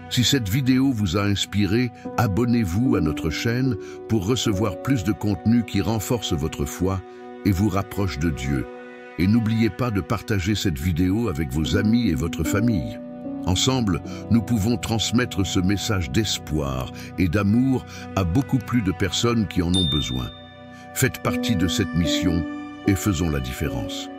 Si cette vidéo vous a inspiré, abonnez-vous à notre chaîne pour recevoir plus de contenu qui renforce votre foi et vous rapproche de Dieu. Et n'oubliez pas de partager cette vidéo avec vos amis et votre famille. Ensemble, nous pouvons transmettre ce message d'espoir et d'amour à beaucoup plus de personnes qui en ont besoin. Faites partie de cette mission et faisons la différence.